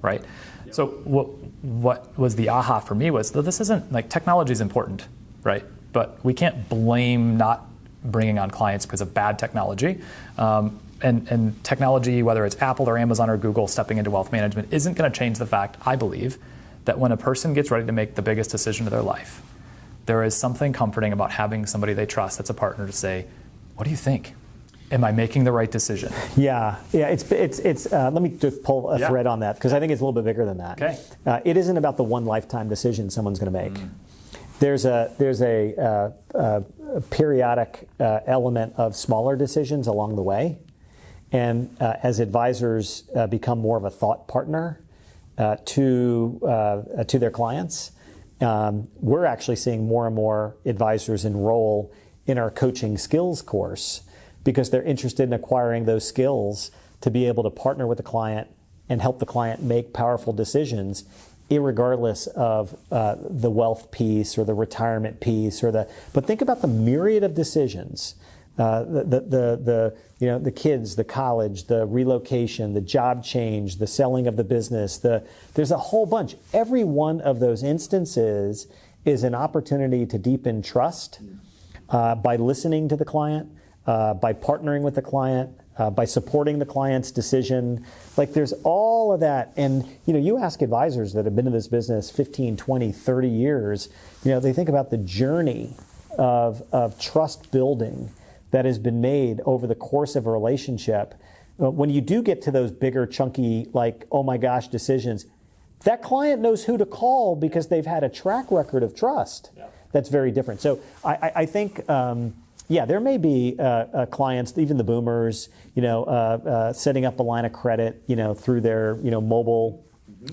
right? So what was the aha for me was that this isn't, like, technology is important, right? But we can't blame not bringing on clients because of bad technology. And technology, whether it's Apple or Amazon or Google stepping into wealth management, isn't going to change the fact, I believe, that when a person gets ready to make the biggest decision of their life, there is something comforting about having somebody they trust that's a partner to say, what do you think? Am I making the right decision? Yeah. It's. Let me just pull a thread on that, because I think it's a little bit bigger than that. Okay. It isn't about the one lifetime decision someone's going to make. There's a periodic element of smaller decisions along the way, and as advisors become more of a thought partner to their clients, we're actually seeing more and more advisors enroll in our coaching skills course because they're interested in acquiring those skills to be able to partner with the client and help the client make powerful decisions, irregardless of the wealth piece or the retirement piece but think about the myriad of decisions, the kids, the college, the relocation, the job change, the selling of the business, there's a whole bunch. Every one of those instances is an opportunity to deepen trust by listening to the client, by partnering with the client, by supporting the client's decision. Like, there's all of that. And, you ask advisors that have been in this business 15, 20, 30 years, they think about the journey of trust building that has been made over the course of a relationship. When you do get to those bigger, chunky, like, oh my gosh, decisions, that client knows who to call because they've had a track record of trust. Yeah. That's very different. So I think, there may be clients, even the boomers, setting up a line of credit, through their, mobile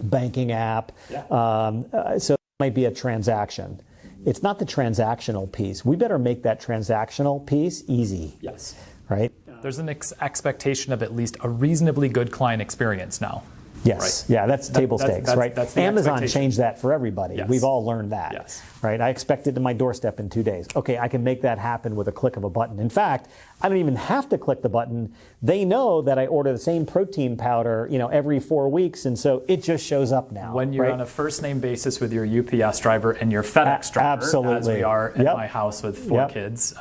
banking app. Yeah. So it might be a transaction. It's not the transactional piece. We better make that transactional piece easy. Yes. Right? There's an expectation of at least a reasonably good client experience now. Yes. Right? Yeah, that's table stakes, right? That's the Amazon changed that for everybody. Yes. We've all learned that. Yes. Right? I expect it to my doorstep in 2 days. Okay, I can make that happen with a click of a button. In fact, I don't even have to click the button. They know that I order the same protein powder, every 4 weeks, and so it just shows up now. When you're on a first name basis with your UPS driver and your FedEx driver, absolutely, as we are at my house with 4 kids,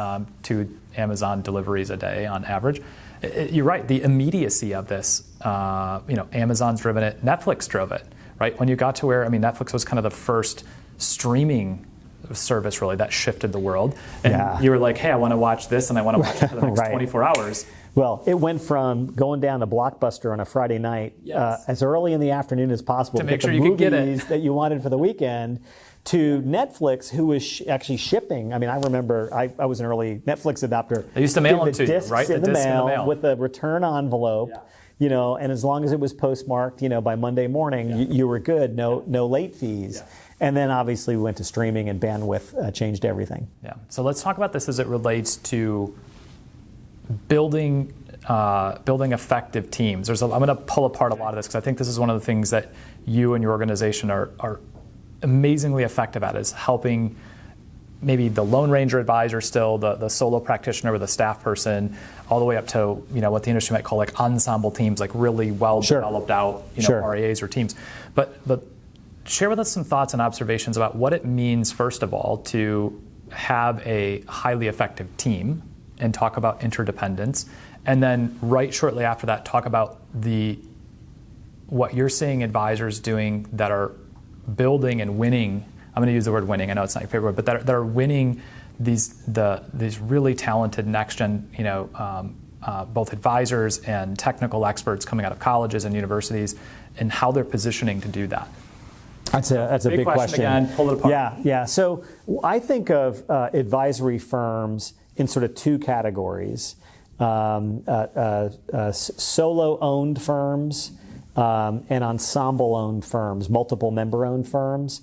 2 Amazon deliveries a day on average. You're right. The immediacy of this, Amazon's driven it. Netflix drove it, right? When you got to where, Netflix was kind of the first streaming service really that shifted the world. And you were like, hey, I want to watch this and I want to watch it for the next 24 hours. Well, it went from going down to Blockbuster on a Friday night as early in the afternoon as possible to make sure you could get it that you wanted for the weekend, to Netflix, who was actually shipping. I remember I was an early Netflix adopter. They used to mail them to you, right? The discs in the mail with a return envelope. Yeah. And as long as it was postmarked, by Monday morning, you were good. No late fees. Yeah. And then obviously we went to streaming, and bandwidth changed everything. Yeah. So let's talk about this as it relates to building effective teams. I'm going to pull apart a lot of this because I think this is one of the things that you and your organization are amazingly effective at, is helping maybe the Lone Ranger advisor still, the solo practitioner with a staff person, all the way up to what the industry might call like ensemble teams, like really well developed out RAAs or teams. But share with us some thoughts and observations about what it means, first of all, to have a highly effective team, and talk about interdependence, and then right shortly after that talk about what you're seeing advisors doing that are building and winning. I'm going to use the word winning. I know it's not your favorite word, but that are winning these really talented next gen, both advisors and technical experts coming out of colleges and universities, and how they're positioning to do that. That's a big question. Again, pull it apart. Yeah. So I think of advisory firms in sort of 2 categories: solo-owned firms and ensemble-owned firms, multiple member-owned firms.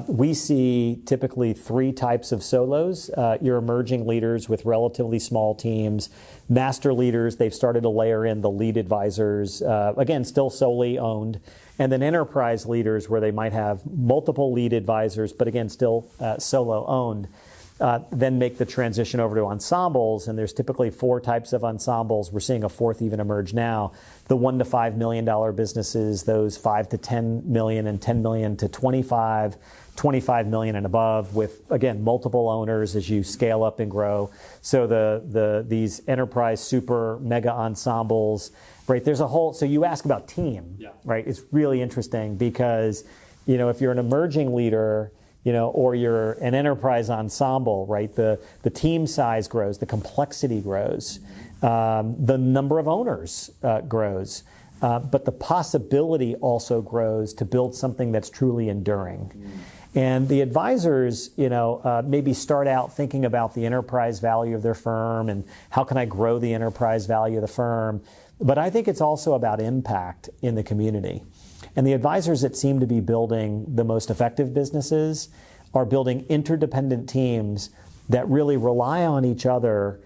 We see typically three types of solos. Your emerging leaders with relatively small teams, master leaders, they've started to layer in the lead advisors, again, still solely owned, and then enterprise leaders where they might have multiple lead advisors, but again, still solo owned. Then make the transition over to ensembles, and there's typically four types of ensembles. We're seeing a fourth even emerge now. The $1 to $5 million businesses, those 5 to 10 million and 10 million to 25 million and above, with again multiple owners as you scale up and grow. So these enterprise super mega ensembles, right? There's a whole. So you ask about team, right? It's really interesting because if you're an emerging leader, or you're an enterprise ensemble, right? The team size grows, the complexity grows, the number of owners grows, but the possibility also grows to build something that's truly enduring. And the advisors, maybe start out thinking about the enterprise value of their firm and how can I grow the enterprise value of the firm. But I think it's also about impact in the community. And the advisors that seem to be building the most effective businesses are building interdependent teams that really rely on each other,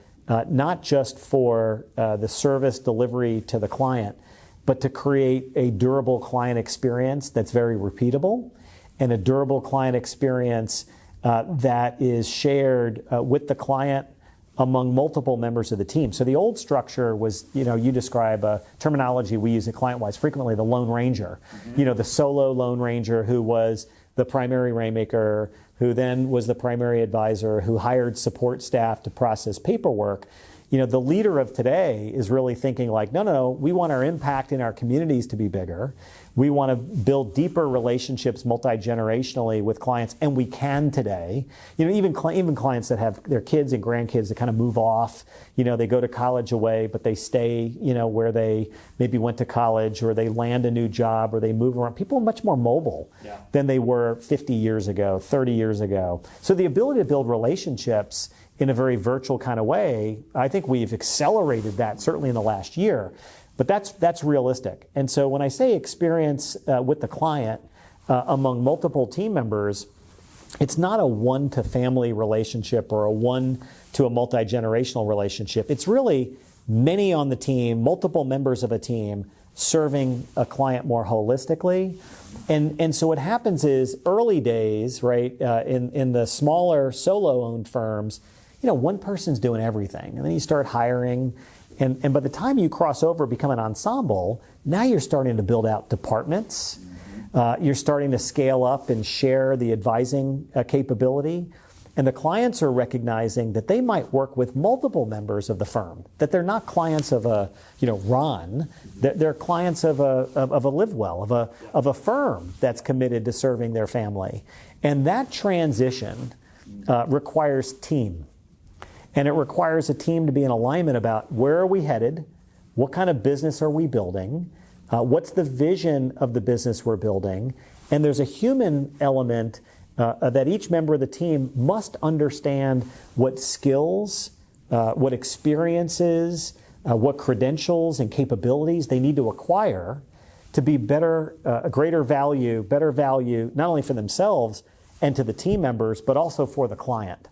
not just for the service delivery to the client, but to create a durable client experience that's very repeatable and a durable client experience that is shared with the client among multiple members of the team. So the old structure was, you describe a terminology we use at ClientWise frequently, the Lone Ranger. The solo Lone Ranger who was the primary rainmaker, who then was the primary advisor, who hired support staff to process paperwork. The leader of today is really thinking like, no, we want our impact in our communities to be bigger. We want to build deeper relationships multi-generationally with clients, and we can today. Even clients that have their kids and grandkids that kind of move off. They go to college away, but they stay, where they maybe went to college, or they land a new job, or they move around. People are much more mobile than they were 50 years ago, 30 years ago. So the ability to build relationships in a very virtual kind of way, I think we've accelerated that certainly in the last year. But that's realistic. And so when I say experience with the client among multiple team members, it's not a one-to-family relationship or a one-to-a multi-generational relationship. It's really many on the team, multiple members of a team, serving a client more holistically. And so what happens is early days, right, in the smaller solo-owned firms, one person's doing everything. And then you start hiring. And by the time you cross over, become an ensemble, now you're starting to build out departments. You're starting to scale up and share the advising capability. And the clients are recognizing that they might work with multiple members of the firm, that they're not clients of a, Ron, that they're clients of a LiveWell, of a firm that's committed to serving their family. And that transition requires team. And it requires a team to be in alignment about where are we headed, what kind of business are we building, what's the vision of the business we're building, and there's a human element that each member of the team must understand what skills, what experiences, what credentials and capabilities they need to acquire to be better, better value, not only for themselves and to the team members, but also for the client.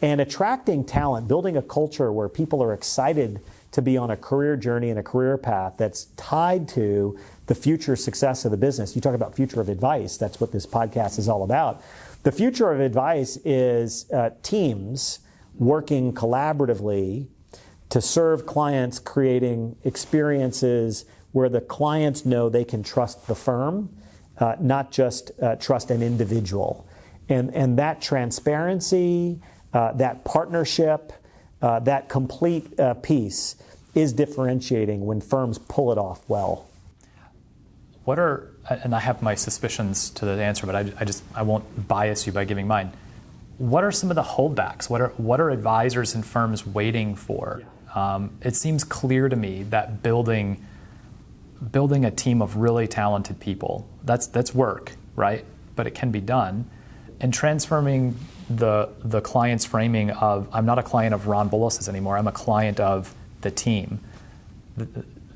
And attracting talent, building a culture where people are excited to be on a career journey and a career path that's tied to the future success of the business. You talk about future of advice. That's what this podcast is all about. The future of advice is teams working collaboratively to serve clients, creating experiences where the clients know they can trust the firm, not just trust an individual. And that transparency, that partnership, that complete piece is differentiating when firms pull it off well. What are, and I have my suspicions to the answer, but I won't bias you by giving mine. What are some of the holdbacks? What are advisors and firms waiting for? It seems clear to me that building a team of really talented people, that's work, right? But it can be done. And transforming the client's framing of, I'm not a client of Ron Bullis's anymore, I'm a client of the team.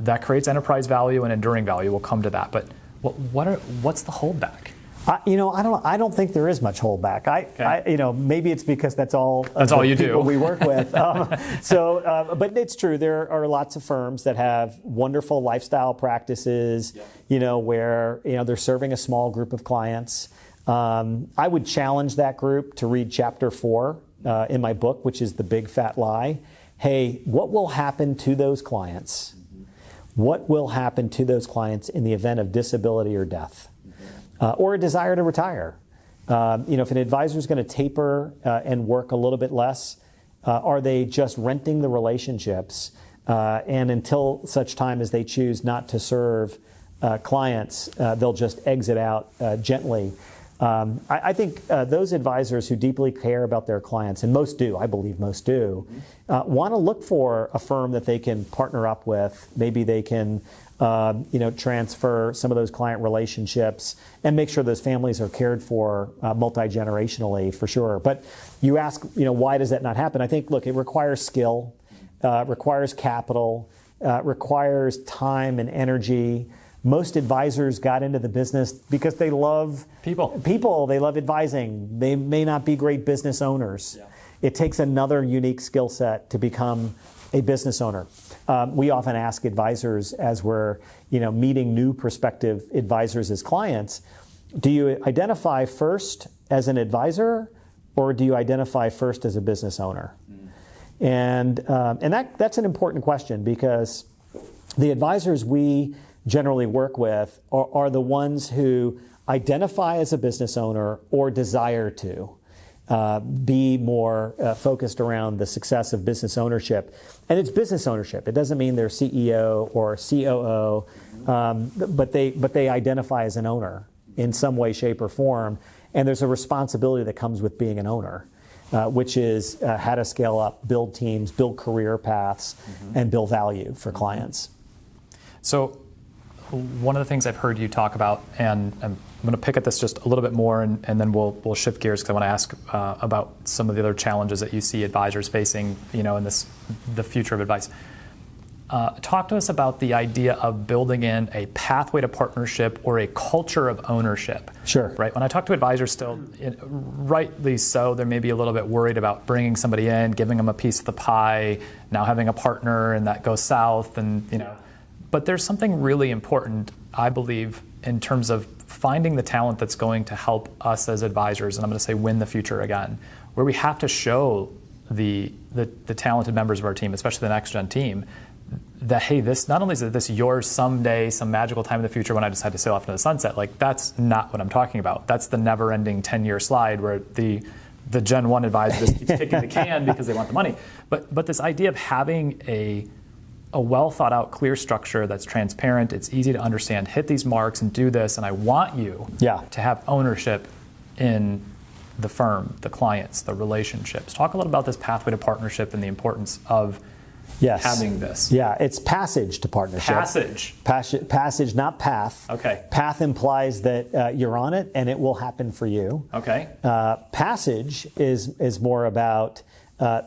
That creates enterprise value and enduring value. We'll come to that. But what's the holdback? I don't think there is much holdback. Maybe it's because that's all you do. People we work with. But it's true. There are lots of firms that have wonderful lifestyle practices. Where they're serving a small group of clients. I would challenge that group to read chapter 4 in my book, which is The Big Fat Lie. Hey, what will happen to those clients? What will happen to those clients in the event of disability or death? Or a desire to retire. If an advisor is going to taper and work a little bit less, are they just renting the relationships? And until such time as they choose not to serve clients, they'll just exit out gently. I think those advisors who deeply care about their clients, and most do, I believe most do, want to look for a firm that they can partner up with. Maybe they can transfer some of those client relationships and make sure those families are cared for multi-generationally, for sure. But you ask, why does that not happen? I think, look, it requires skill, requires capital, requires time and energy. Most advisors got into the business because they love people. They love advising. They may not be great business owners. Yeah. It takes another unique skill set to become a business owner. We often ask advisors as we're meeting new prospective advisors as clients, do you identify first as an advisor or do you identify first as a business owner? And that's an important question because the advisors we generally work with are the ones who identify as a business owner or desire to be more focused around the success of business ownership. And it's business ownership. It doesn't mean they're CEO or COO, but they identify as an owner in some way, shape, or form. And there's a responsibility that comes with being an owner, which is how to scale up, build teams, build career paths, and build value for clients. So one of the things I've heard you talk about, and I'm going to pick at this just a little bit more, and then we'll shift gears because I want to ask about some of the other challenges that you see advisors facing, in the future of advice. Talk to us about the idea of building in a pathway to partnership or a culture of ownership. Sure. Right. When I talk to advisors, still, rightly so, they're maybe a little bit worried about bringing somebody in, giving them a piece of the pie, now having a partner, and that goes south, and But there's something really important, I believe, in terms of finding the talent that's going to help us as advisors, and I'm going to say win the future again, where we have to show the talented members of our team, especially the next gen team, that, hey, this not only is this yours someday, some magical time in the future when I decide to sail off into the sunset, like that's not what I'm talking about. That's the never-ending 10-year slide where the Gen 1 advisor just keeps kicking the can because they want the money. But this idea of having a well thought out, clear structure that's transparent, it's easy to understand, hit these marks and do this, and I want you to have ownership in the firm, the clients, the relationships. Talk a little about this pathway to partnership and the importance of having this. Yeah, it's passage to partnership. Passage, not path. Okay. Path implies that you're on it and it will happen for you. Okay. Passage is more about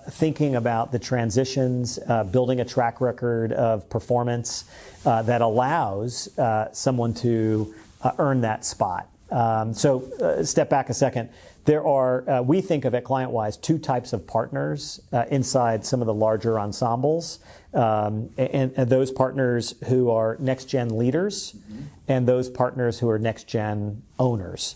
thinking about the transitions, building a track record of performance that allows someone to earn that spot. So step back a second. There are, we think of at ClientWise, two types of partners inside some of the larger ensembles. And those partners who are next-gen leaders and those partners who are next-gen owners.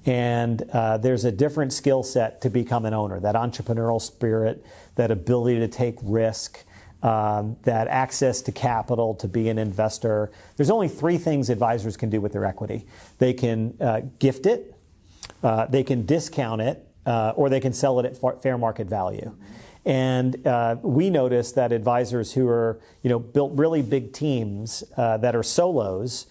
And there's a different skill set to become an owner, that entrepreneurial spirit, that ability to take risk, that access to capital to be an investor. There's only three things advisors can do with their equity. They can gift it, they can discount it, or they can sell it at fair market value. And we notice that advisors who are, built really big teams that are solos,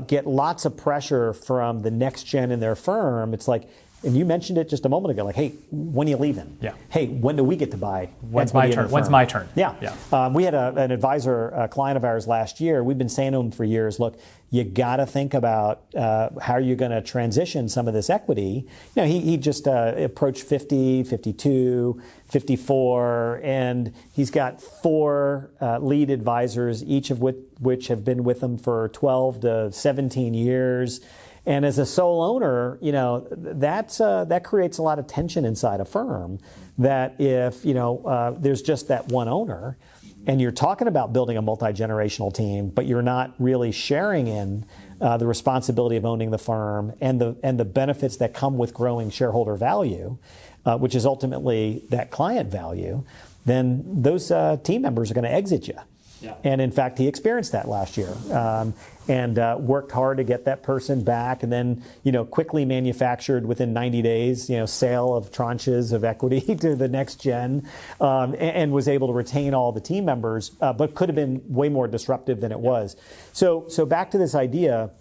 get lots of pressure from the next gen in their firm. It's like, and you mentioned it just a moment ago, like, hey, when are you leaving? Yeah. Hey, when do we get to buy? When's my turn? When's my turn? Yeah. We had an advisor, a client of ours last year. We've been saying to him for years, look, you got to think about how you're going to transition some of this equity. He just approached 50, 52, 54, and he's got 4 lead advisors, each of which have been with him for 12 to 17 years. And as a sole owner, that creates a lot of tension inside a firm. That if there's just that one owner, and you're talking about building a multi-generational team, but you're not really sharing in the responsibility of owning the firm and the benefits that come with growing shareholder value, which is ultimately that client value, then those team members are going to exit you. Yeah. And in fact, he experienced that last year, and worked hard to get that person back, and then quickly manufactured within 90 days, sale of tranches of equity to the next gen, and was able to retain all the team members, but could have been way more disruptive than it was. So back to this idea.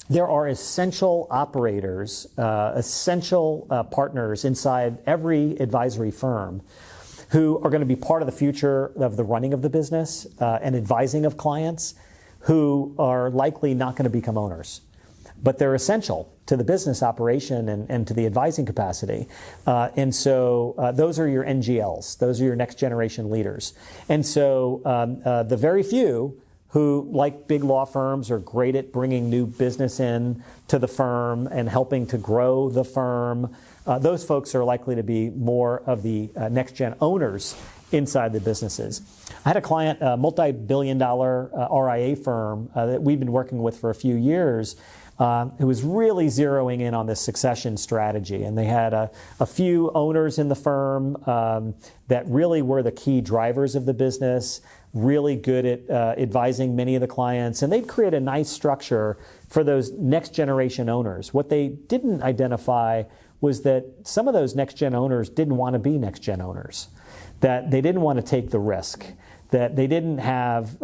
There are essential operators, essential partners inside every advisory firm who are going to be part of the future of the running of the business and advising of clients, who are likely not going to become owners. But they're essential to the business operation and to the advising capacity. And so those are your NGLs. Those are your next generation leaders. And so the very few who, like big law firms, are great at bringing new business in to the firm and helping to grow the firm, those folks are likely to be more of the next-gen owners inside the businesses. I had a client, a multi-billion-dollar RIA firm that we've been working with for a few years, who was really zeroing in on this succession strategy. And they had a few owners in the firm that really were the key drivers of the business, really good at advising many of the clients. And they'd create a nice structure for those next-generation owners. What they didn't identify was that some of those next-gen owners didn't want to be next-gen owners, that they didn't want to take the risk, that they didn't have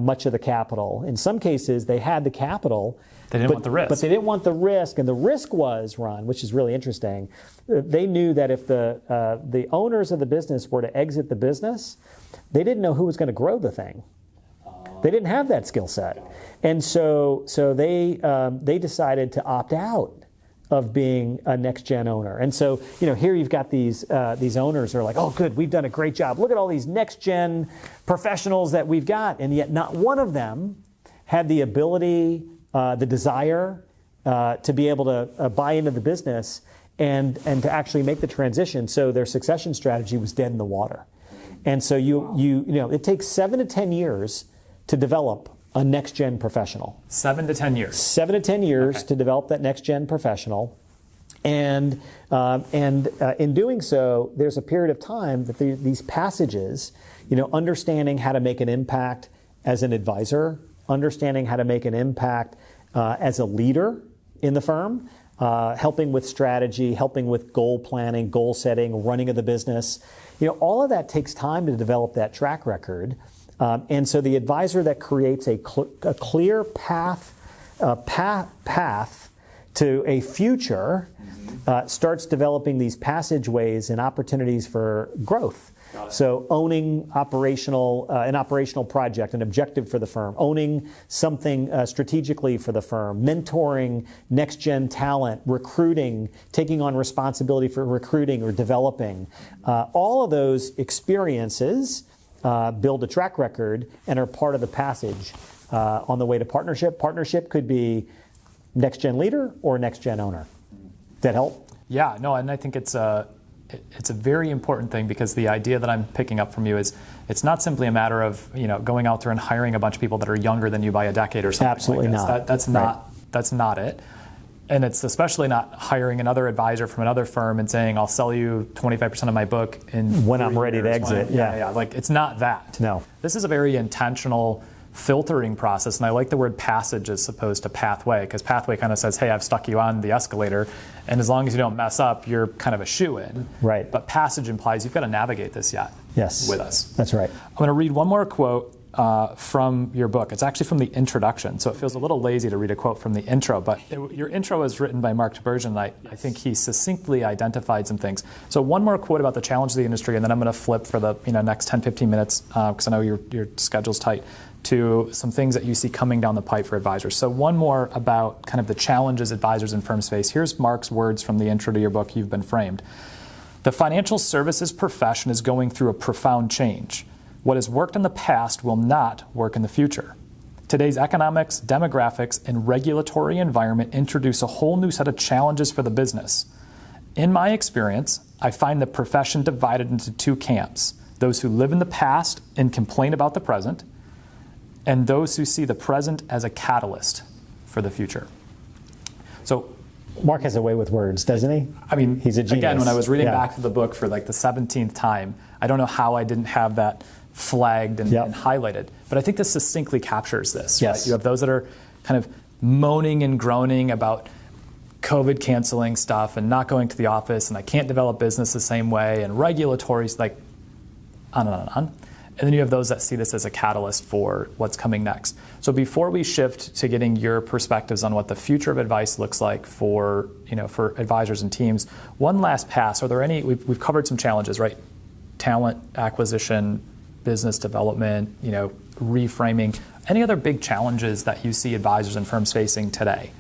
much of the capital. In some cases, they had the capital, they didn't want the risk. But they didn't want the risk. And the risk was, Ron, which is really interesting, they knew that if the owners of the business were to exit the business, they didn't know who was going to grow the thing. They didn't have that skill set. And so they decided to opt out of being a next-gen owner. And so, here you've got these owners who are like, oh, good, we've done a great job. Look at all these next-gen professionals that we've got. And yet not one of them had the ability, the desire to be able to buy into the business and to actually make the transition. So their succession strategy was dead in the water. And so it takes 7 to 10 years to develop a next-gen professional. 7 to 10 years. 7 to 10 years to develop that next-gen professional. And in doing so, there's a period of time that these passages, understanding how to make an impact as an advisor, understanding how to make an impact as a leader in the firm, helping with strategy, helping with goal planning, goal setting, running of the business. All of that takes time to develop that track record. And so the advisor that creates a clear path to a future starts developing these passageways and opportunities for growth. So owning an operational project, an objective for the firm, owning something strategically for the firm, mentoring next-gen talent, recruiting, taking on responsibility for recruiting or developing. All of those experiences build a track record and are part of the passage on the way to partnership. Partnership could be next-gen leader or next-gen owner. Does that help? Yeah, no, and I think it's a very important thing, because the idea that I'm picking up from you is it's not simply a matter of going out there and hiring a bunch of people that are younger than you by a decade or something. Absolutely like this. not. That's not it. And it's especially not hiring another advisor from another firm and saying, I'll sell you 25% of my book when I'm ready to exit. Yeah. Like, it's not that. No. This is a very intentional filtering process, and I like the word passage as opposed to pathway, because pathway kind of says, hey, I've stuck you on the escalator, and as long as you don't mess up, you're kind of a shoo-in. Right. But passage implies you've got to navigate this yet with us. That's right. I'm going to read one more quote from your book. It's actually from the introduction, so it feels a little lazy to read a quote from the intro, but your intro is written by Mark Tibergen, and I think he succinctly identified some things. So one more quote about the challenge of the industry, and then I'm going to flip for the next 10, 15 minutes, because I know your schedule's tight, to some things that you see coming down the pipe for advisors. So one more about kind of the challenges advisors and firms face. Here's Mark's words from the intro to your book, You've Been Framed. The financial services profession is going through a profound change. What has worked in the past will not work in the future. Today's economics, demographics, and regulatory environment introduce a whole new set of challenges for the business. In my experience, I find the profession divided into two camps: those who live in the past and complain about the present, and those who see the present as a catalyst for the future. So, Mark has a way with words, doesn't he? I mean, he's a genius. Again, when I was reading back to the book for like the 17th time, I don't know how I didn't have that flagged and highlighted. But I think this succinctly captures this. Yes. Right? You have those that are kind of moaning and groaning about COVID canceling stuff and not going to the office, and I can't develop business the same way, and regulatory, like on and on and on. And then you have those that see this as a catalyst for what's coming next. So before we shift to getting your perspectives on what the future of advice looks like for advisors and teams, one last pass. Are there any? We've covered some challenges, right? Talent acquisition, business development, reframing. Any other big challenges that you see advisors and firms facing today?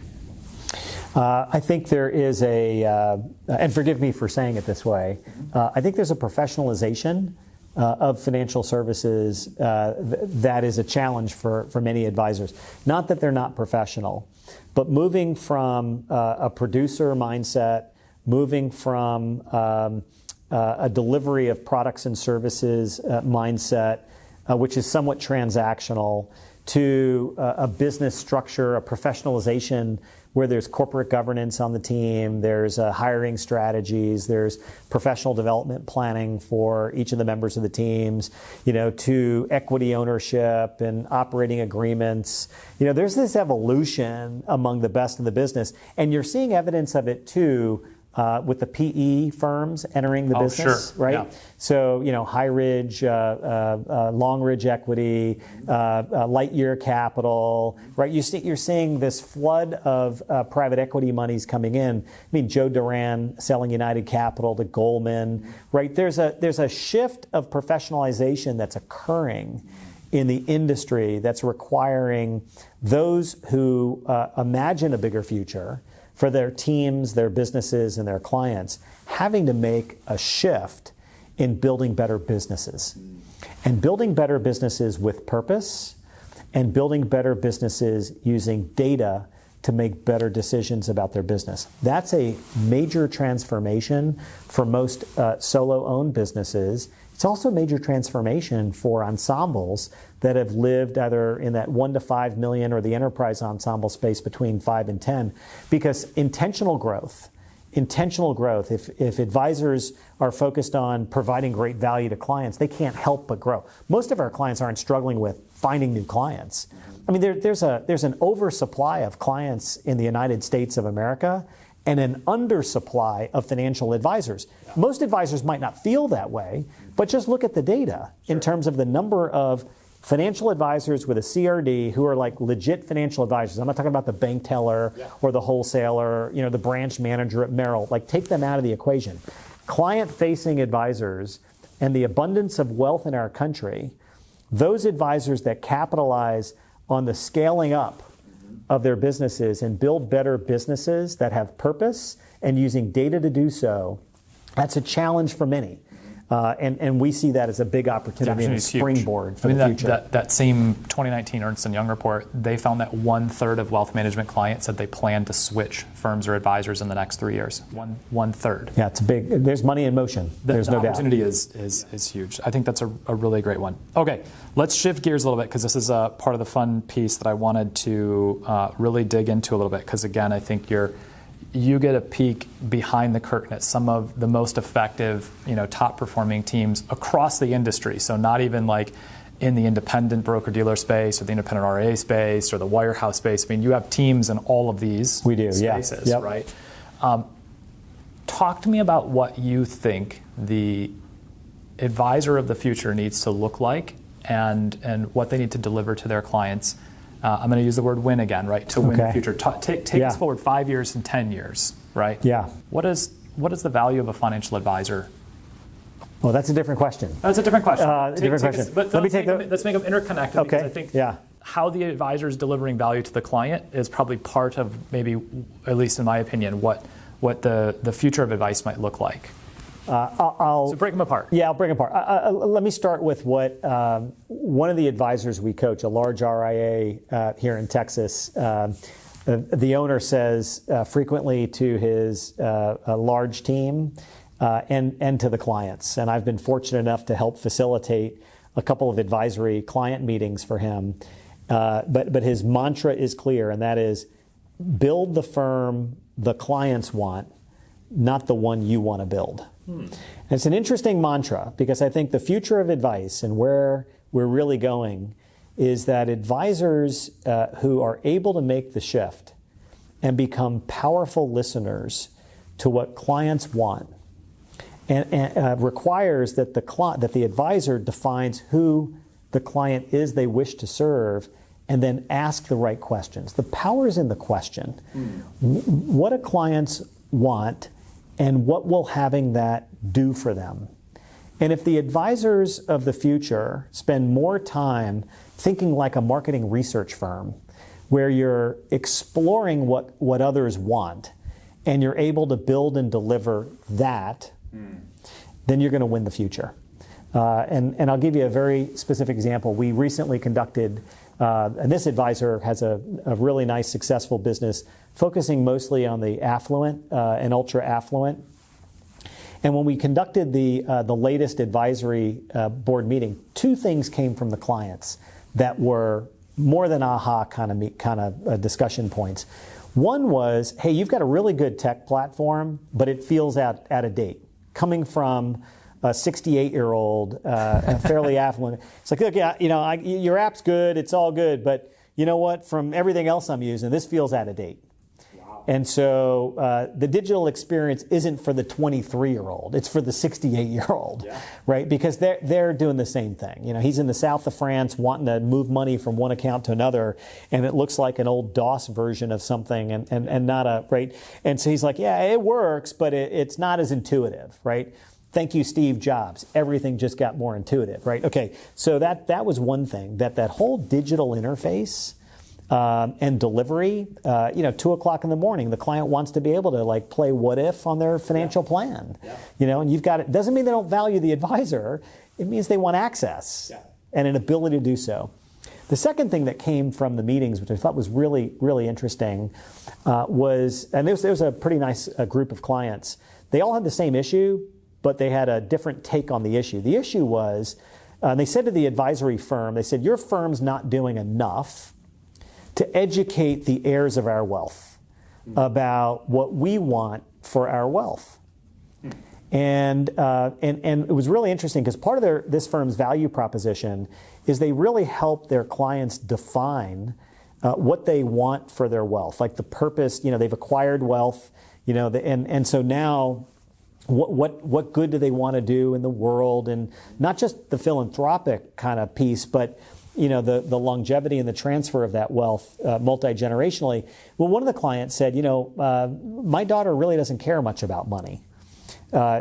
I think there is and forgive me for saying it this way, I think there's a professionalization of financial services that is a challenge for many advisors. Not that they're not professional, but moving from a producer mindset, moving from a delivery of products and services mindset, which is somewhat transactional, to a business structure, a professionalization where there's corporate governance on the team, there's hiring strategies, there's professional development planning for each of the members of the teams, to equity ownership and operating agreements. There's this evolution among the best in the business, and you're seeing evidence of it too with the PE firms entering the business, sure. right? Yeah. So, High Ridge, Long Ridge Equity, Lightyear Capital, right? You're seeing this flood of private equity monies coming in. I mean, Joe Duran selling United Capital to Goldman, right? There's a shift of professionalization that's occurring in the industry that's requiring those who imagine a bigger future for their teams, their businesses, and their clients, having to make a shift in building better businesses. And building better businesses with purpose, and building better businesses using data to make better decisions about their business. That's a major transformation for most solo-owned businesses. It's also a major transformation for ensembles that have lived either in that 1 to 5 million or the enterprise ensemble space between 5 and 10, because intentional growth, if advisors are focused on providing great value to clients, they can't help but grow. Most of our clients aren't struggling with finding new clients. I mean, there's an oversupply of clients in the United States of America and an undersupply of financial advisors. Most advisors might not feel that way, but just look at the data in terms of the number of financial advisors with a CRD who are like legit financial advisors. I'm not talking about the bank teller or the wholesaler, the branch manager at Merrill. Like, take them out of the equation. Client-facing advisors and the abundance of wealth in our country, those advisors that capitalize on the scaling up of their businesses and build better businesses that have purpose and using data to do so, that's a challenge for many. And we see that as a big opportunity and a springboard for the future. That same 2019 Ernst & Young report, they found that 1/3 of wealth management clients said they plan to switch firms or advisors in the next 3 years. One third. Yeah, it's big. There's money in motion. There's no doubt. The opportunity is huge. I think that's a really great one. Okay, let's shift gears a little bit, because this is a part of the fun piece that I wanted to really dig into a little bit, because again, I think you get a peek behind the curtain at some of the most effective, top performing teams across the industry. So not even like in the independent broker-dealer space or the independent RIA space or the wirehouse space. I mean, you have teams in all of these spaces, right? Talk to me about what you think the advisor of the future needs to look like and what they need to deliver to their clients. I'm going to use the word win again, right? To win the future. Take us forward 5 years and 10 years, right? Yeah. What is the value of a financial advisor? Well, that's a different question. That's a different question. But let's make them interconnected. Okay. Because I think how the advisor is delivering value to the client is probably part of maybe, at least in my opinion, what the future of advice might look like. So break them apart. Yeah, I'll break them apart. Let me start with what one of the advisors we coach, a large RIA here in Texas, the owner says frequently to his large team and to the clients. And I've been fortunate enough to help facilitate a couple of advisory client meetings for him. But his mantra is clear, and that is build the firm the clients want, not the one you want to build. And it's an interesting mantra because I think the future of advice and where we're really going is that advisors who are able to make the shift and become powerful listeners to what clients want and requires that the advisor defines who the client is they wish to serve and then ask the right questions. The power is in the question. What do clients want and what will having that do for them? And if the advisors of the future spend more time thinking like a marketing research firm, where you're exploring what others want, and you're able to build and deliver that, then you're going to win the future. And I'll give you a very specific example. We recently conducted, and this advisor has a really nice, successful business focusing mostly on the affluent and ultra affluent. And when we conducted the latest advisory board meeting, two things came from the clients that were more than aha kind of discussion points. One was, hey, you've got a really good tech platform, but it feels out of date. Coming from a 68-year-old, fairly affluent, it's like, look, yeah, your app's good, it's all good, but you know what? From everything else I'm using, this feels out of date. And so the digital experience isn't for the 23-year-old; it's for the 68-year-old, right? Because they're doing the same thing. He's in the south of France wanting to move money from one account to another, and it looks like an old DOS version of something, and not a right. And so he's like, yeah, it works, but it's not as intuitive, right? Thank you, Steve Jobs. Everything just got more intuitive, right? Okay, so that was one thing. That whole digital interface. And delivery, 2 o'clock in the morning, the client wants to be able to play what if on their financial plan, and you've got it. Doesn't mean they don't value the advisor. It means they want access and an ability to do so. The second thing that came from the meetings, which I thought was really, really interesting, was, and there was a pretty nice group of clients. They all had the same issue, but they had a different take on the issue. The issue was, they said to the advisory firm, they said, your firm's not doing enough to educate the heirs of our wealth about what we want for our wealth. And it was really interesting because part of this firm's value proposition is they really help their clients define what they want for their wealth, like the purpose. They've acquired wealth, and so now what good do they want to do in the world, and not just the philanthropic kind of piece, but the longevity and the transfer of that wealth multi-generationally. Well, one of the clients said, my daughter really doesn't care much about money.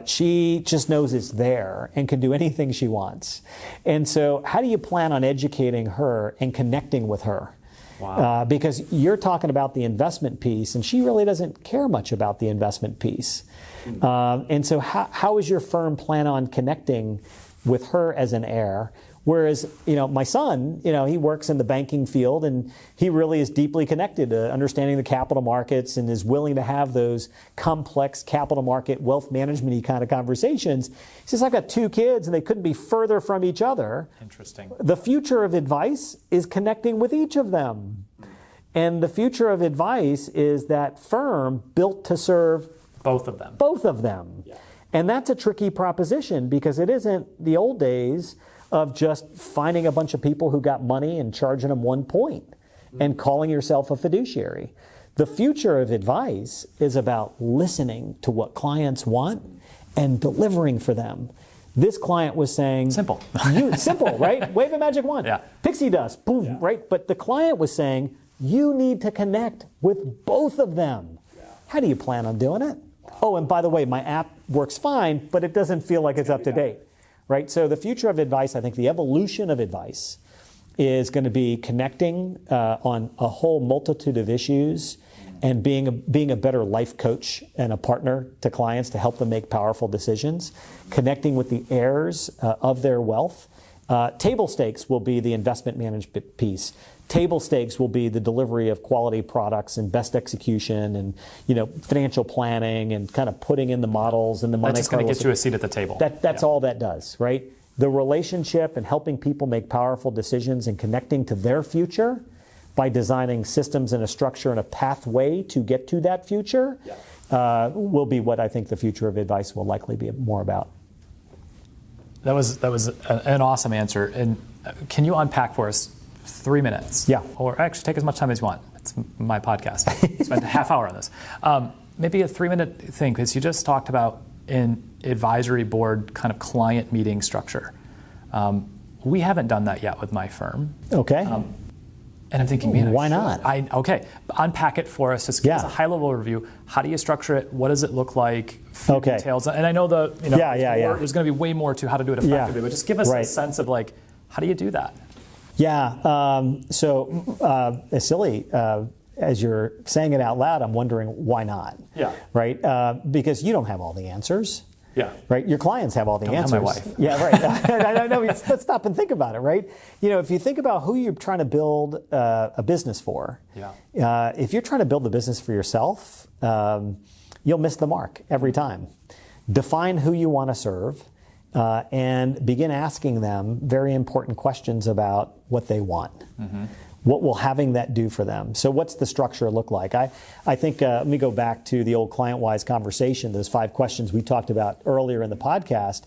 She just knows it's there and can do anything she wants. And so how do you plan on educating her and connecting with her? Wow. Because you're talking about the investment piece, and she really doesn't care much about the investment piece. And so how is your firm plan on connecting with her as an heir? Whereas, my son, he works in the banking field, and he really is deeply connected to understanding the capital markets and is willing to have those complex capital market wealth management-y kind of conversations. He says, I've got 2 kids and they couldn't be further from each other. Interesting. The future of advice is connecting with each of them. And the future of advice is that firm built to serve both of them. Both of them. Yeah. And that's a tricky proposition because it isn't the old days of just finding a bunch of people who got money and charging them 1 point and calling yourself a fiduciary. The future of advice is about listening to what clients want and delivering for them. This client was saying... Simple. Simple, right? Wave a magic wand. Yeah. Pixie dust, boom, right? But the client was saying, you need to connect with both of them. Yeah. How do you plan on doing it? Wow. Oh, and by the way, my app works fine, but it doesn't feel like it's up to date. Right? So the future of advice, I think the evolution of advice is going to be connecting on a whole multitude of issues and being a better life coach and a partner to clients to help them make powerful decisions, connecting with the heirs of their wealth. Table stakes will be the investment management piece. Table stakes will be the delivery of quality products and best execution and financial planning and kind of putting in the models and the money. That's just going to get you a seat at the table. That's all that does, right? The relationship and helping people make powerful decisions and connecting to their future by designing systems and a structure and a pathway to get to that future will be what I think the future of advice will likely be more about. That was an awesome answer. And can you unpack for us 3 minutes? Yeah. Or actually take as much time as you want. It's my podcast. Spend a half hour on this. Maybe a 3-minute thing, because you just talked about an advisory board kind of client meeting structure. We haven't done that yet with my firm. Okay. And I'm thinking, man, why not? Okay, unpack it for us. Just give us a high-level review. How do you structure it? What does it look like? Details. And I know there's going to be way more to how to do it effectively, but just give us a sense of how do you do that? Yeah. So silly. As you're saying it out loud, I'm wondering why not? Yeah. Right. Because you don't have all the answers. Yeah. Right. Your clients have all the answers. Have my wife. Yeah. Right. I know. Let's stop and think about it. Right. If you think about who you're trying to build a business for. Yeah. If you're trying to build the business for yourself, you'll miss the mark every time. Define who you want to serve, and begin asking them very important questions about what they want. Mm-hmm. What will having that do for them? So what's the structure look like? I think, let me go back to the old ClientWise conversation, those 5 questions we talked about earlier in the podcast.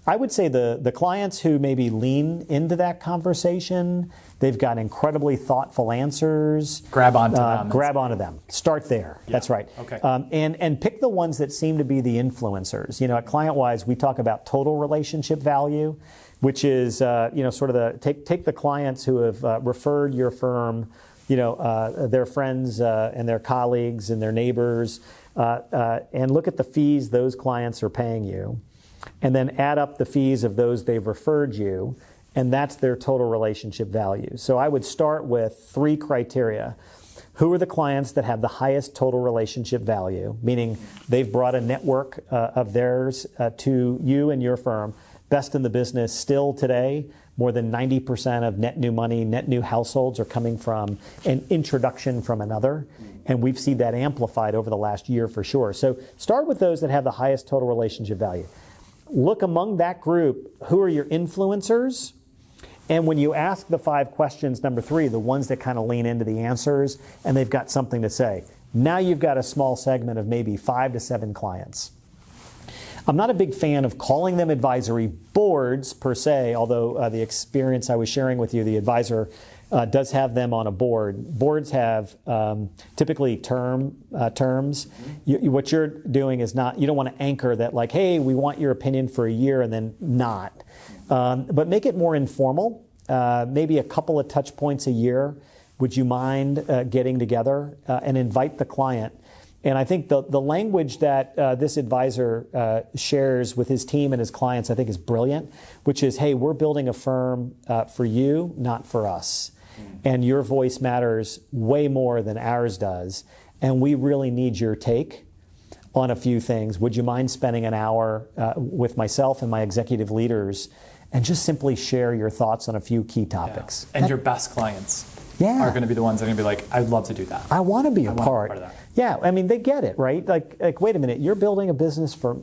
I would say the clients who maybe lean into that conversation, they've got incredibly thoughtful answers. Grab onto them. Grab onto them. Start there. Yeah. That's right. Okay. And pick the ones that seem to be the influencers. At ClientWise, we talk about total relationship value, which is sort of take the clients who have referred your firm, their friends and their colleagues and their neighbors, and look at the fees those clients are paying you, and then add up the fees of those they've referred you, and that's their total relationship value. So I would start with 3 criteria. Who are the clients that have the highest total relationship value, meaning they've brought a network of theirs to you and your firm? Best in the business still today, more than 90% of net new money, net new households are coming from an introduction from another. And we've seen that amplified over the last year for sure. So start with those that have the highest total relationship value. Look among that group, who are your influencers? And when you ask the 5 questions, number 3, the ones that kind of lean into the answers and they've got something to say. Now you've got a small segment of maybe 5 to 7 clients. I'm not a big fan of calling them advisory boards per se, although the experience I was sharing with you, the advisor does have them on a board. Boards have typically terms. What you're doing is not, you don't want to anchor that like, hey, we want your opinion for a year and then not. But make it more informal, maybe a couple of touch points a year. Would you mind getting together and invite the client? And I think the language that this advisor shares with his team and his clients, I think is brilliant, which is, hey, we're building a firm for you, not for us. And your voice matters way more than ours does. And we really need your take on a few things. Would you mind spending an hour with myself and my executive leaders and just simply share your thoughts on a few key topics? Yeah. And your best clients are going to be the ones that are going to be like, I'd love to do that. I want to be a part of that. Yeah, I mean, they get it, right? Like, wait a minute, you're building a business for,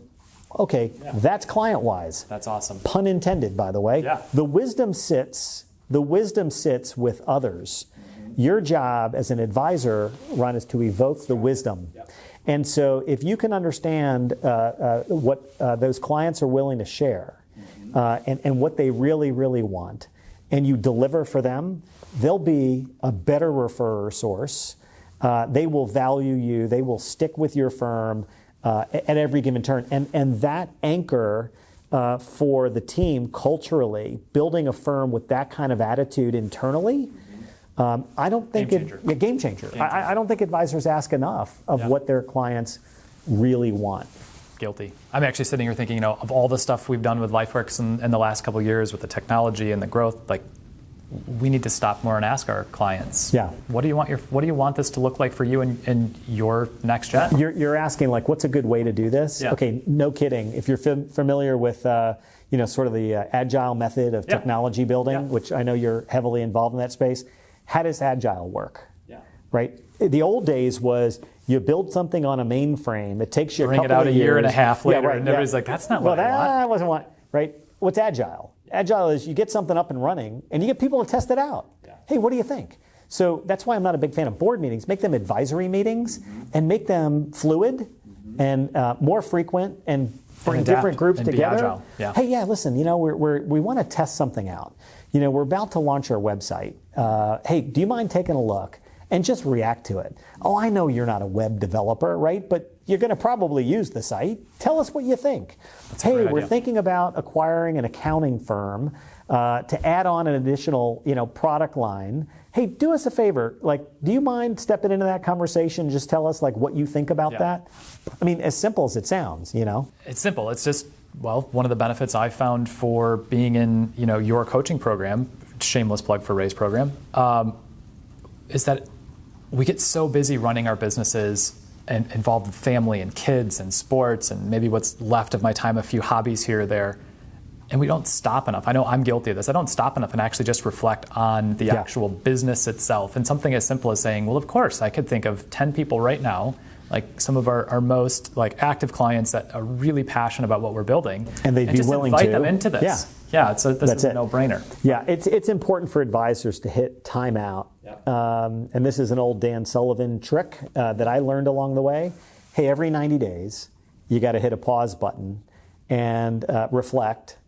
that's ClientWise. That's awesome. Pun intended, by the way. Yeah. The wisdom sits with others. Mm-hmm. Your job as an advisor, Ron, is to evoke the wisdom. Yep. And so if you can understand what those clients are willing to share and what they really, really want, and you deliver for them, they'll be a better referrer source. They will value you. They will stick with your firm at every given turn. And that anchor for the team culturally, building a firm with that kind of attitude internally, I don't think game changer. I don't think advisors ask enough of what their clients really want. Guilty. I'm actually sitting here thinking, of all the stuff we've done with Lifeworks in the last couple of years with the technology and the growth, like we need to stop more and ask our clients, Yeah. what do you want this to look like for you and your next gen? You're asking like, what's a good way to do this? Yeah. Okay, no kidding. If you're familiar with sort of the agile method of technology building, which I know you're heavily involved in that space, how does agile work? Yeah. Right. The old days was you build something on a mainframe. It takes you bring a couple it out of a year years. and a half later, right, and everybody's like, that's not what I want. That wasn't what. Right. What's agile? Agile is you get something up and running and you get people to test it out. Yeah. Hey, what do you think? So that's why I'm not a big fan of board meetings. Make them advisory meetings and make them fluid and more frequent and bring different groups together. Yeah. Hey, listen, we want to test something out. We're about to launch our website. Hey, do you mind taking a look? And just react to it. Oh, I know you're not a web developer, right? But you're going to probably use the site. Tell us what you think. Hey, we're thinking about acquiring an accounting firm to add on an additional, product line. Hey, do us a favor. Like, do you mind stepping into that conversation and just tell us like what you think about that? I mean, as simple as it sounds, It's simple. It's just, one of the benefits I found for being in, your coaching program, shameless plug for Ray's program, is that we get so busy running our businesses and involved with family and kids and sports and maybe what's left of my time, a few hobbies here or there, and we don't stop enough. I know I'm guilty of this. I don't stop enough and actually just reflect on the actual business itself. And something as simple as saying, well, of course, I could think of 10 people right now, like some of our most like active clients that are really passionate about what we're building. And they'd be willing to invite them into this. Yeah, this is a no-brainer. Yeah, it's important for advisors to hit time out. And this is an old Dan Sullivan trick that I learned along the way. Hey, every 90 days, you got to hit a pause button and reflect.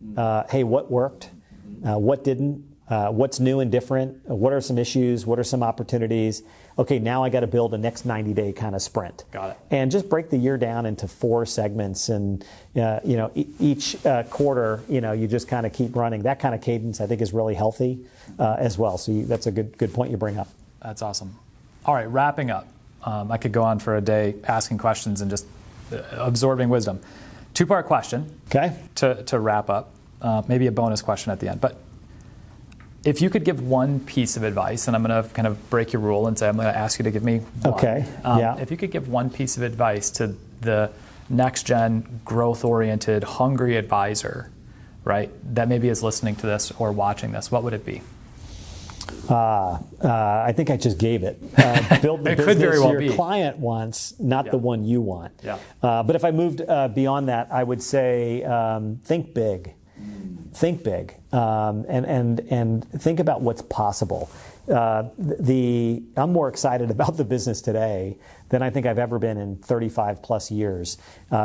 Hey, what worked? What didn't? What's new and different? What are some issues? What are some opportunities? Okay, now I got to build a next 90-day kind of sprint. Got it. And just break the year down into 4 segments, and each quarter, you just kind of keep running. That kind of cadence, I think, is really healthy as well. So that's a good point you bring up. That's awesome. All right, wrapping up. I could go on for a day asking questions and just absorbing wisdom. 2-part question. Okay. To wrap up. Maybe a bonus question at the end, but. If you could give one piece of advice, and I'm going to kind of break your rule and say I'm going to ask you to give me one. Okay, If you could give one piece of advice to the next-gen, growth-oriented, hungry advisor, right, that maybe is listening to this or watching this, what would it be? I think I just gave it. Build the business your client wants, not the one you want. Yeah. But if I moved beyond that, I would say think big. Think big and think about what's possible. I'm more excited about the business today than I think I've ever been in 35 plus years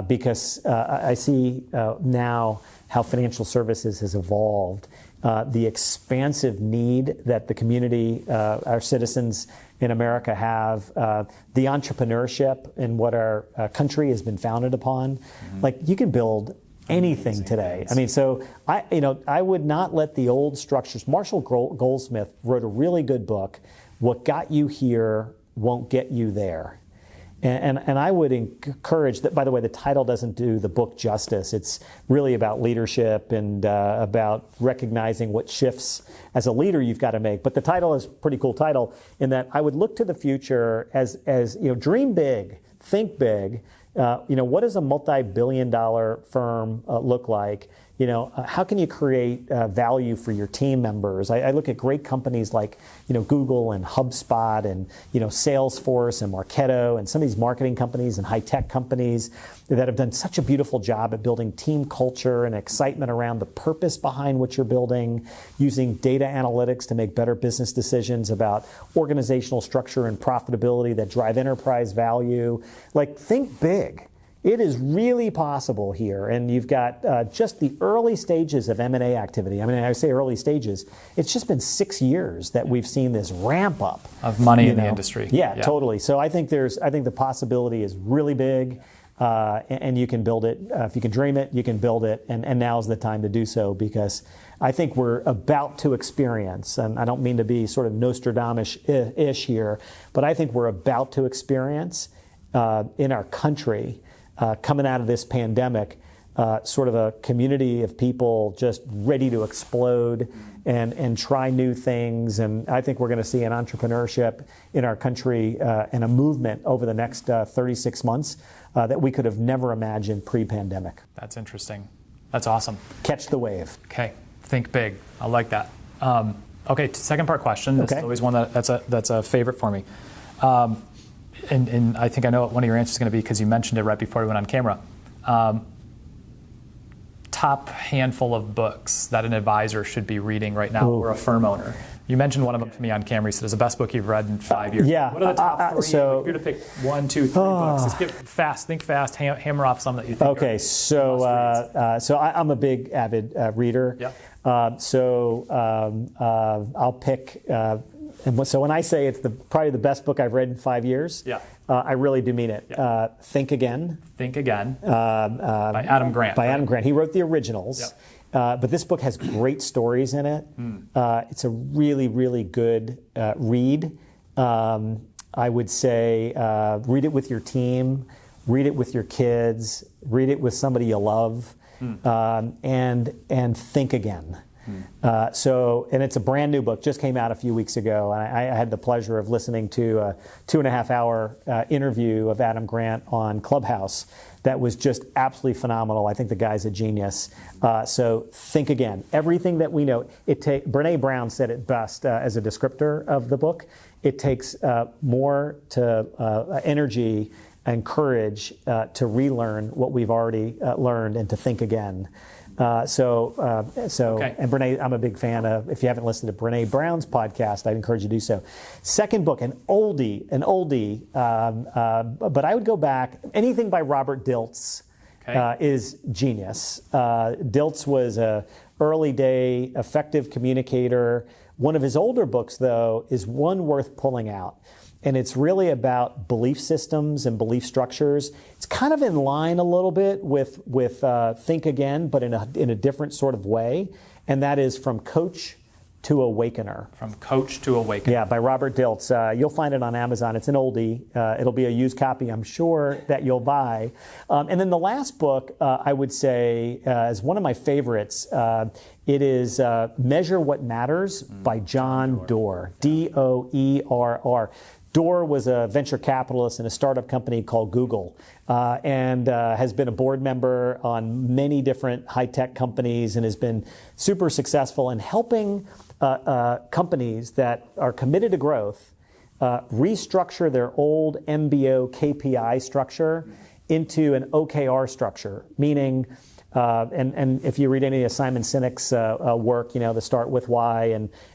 because I see now how financial services has evolved, the expansive need that the community, our citizens in America have, the entrepreneurship and what our country has been founded upon. Like you can build anything today. I mean, so I would not let the old structures. Marshall Goldsmith wrote a really good book, What Got You Here Won't Get You There. And I would encourage that, by the way, the title doesn't do the book justice. It's really about leadership and about recognizing what shifts as a leader you've got to make. But the title is a pretty cool title in that I would look to the future as dream big, think big. What does a multi-billion-dollar firm look like? How can you create value for your team members? I look at great companies like, Google and HubSpot and, Salesforce and Marketo and some of these marketing companies and high-tech companies that have done such a beautiful job at building team culture and excitement around the purpose behind what you're building, using data analytics to make better business decisions about organizational structure and profitability that drive enterprise value. Like, think big. It is really possible here, and you've got just the early stages of M&A activity. I mean, I say early stages. It's just been 6 years that we've seen this ramp up of money in the industry. Yeah, totally. So I think the possibility is really big, and you can build it. If you can dream it, you can build it, and now's the time to do so because I think we're about to experience, and I don't mean to be sort of Nostradamus-ish here, but I think we're about to experience in our country. Coming out of this pandemic, sort of a community of people just ready to explode and try new things. And I think we're going to see an entrepreneurship in our country and a movement over the next 36 months that we could have never imagined pre-pandemic. That's interesting. That's awesome. Catch the wave. Okay, think big. I like that. Okay, second part question. This is always one that's a favorite for me. And I think I know what one of your answers is going to be because you mentioned it right before we went on camera. Top handful of books that an advisor should be reading right now or a firm owner. You mentioned one of them to me on camera. You said it's the best book you've read in 5 years. Yeah. What are the top three? If you're to pick 1, 2, 3 books, just think fast, hammer off some that you think are so I'm a big avid reader. Yep. I'll pick, so when I say it's probably the best book I've read in 5 years, I really do mean it. Yeah. Think Again. Think Again by Adam Grant. By Adam Grant. He wrote the originals. Yep. But this book has great stories in it. It's a really, really good read. I would say read it with your team, read it with your kids, read it with somebody you love, and think again. And it's a brand new book, just came out a few weeks ago. And I had the pleasure of listening to a 2.5-hour interview of Adam Grant on Clubhouse that was just absolutely phenomenal. I think the guy's a genius. So think again. Everything that we know, Brene Brown said it best as a descriptor of the book. It takes more energy and courage to relearn what we've already learned and to think again. And Brene, I'm a big fan of. If you haven't listened to Brene Brown's podcast, I'd encourage you to do so. Second book, an oldie, but I would go back. Anything by Robert Dilts is genius. Dilts was a early day effective communicator. One of his older books, though, is one worth pulling out. And it's really about belief systems and belief structures. It's kind of in line a little bit with Think Again, but in a different sort of way. And that is From Coach to Awakener. From Coach to Awakener. Yeah, by Robert Dilts. You'll find it on Amazon. It's an oldie. It'll be a used copy, I'm sure, that you'll buy. And then the last book, I would say, is one of my favorites. It is Measure What Matters by John Doerr. Doerr. Doerr was a venture capitalist in a startup company called Google and has been a board member on many different high-tech companies and has been super successful in helping companies that are committed to growth restructure their old MBO KPI structure into an OKR structure, meaning and if you read any of Simon Sinek's work, the Start With Why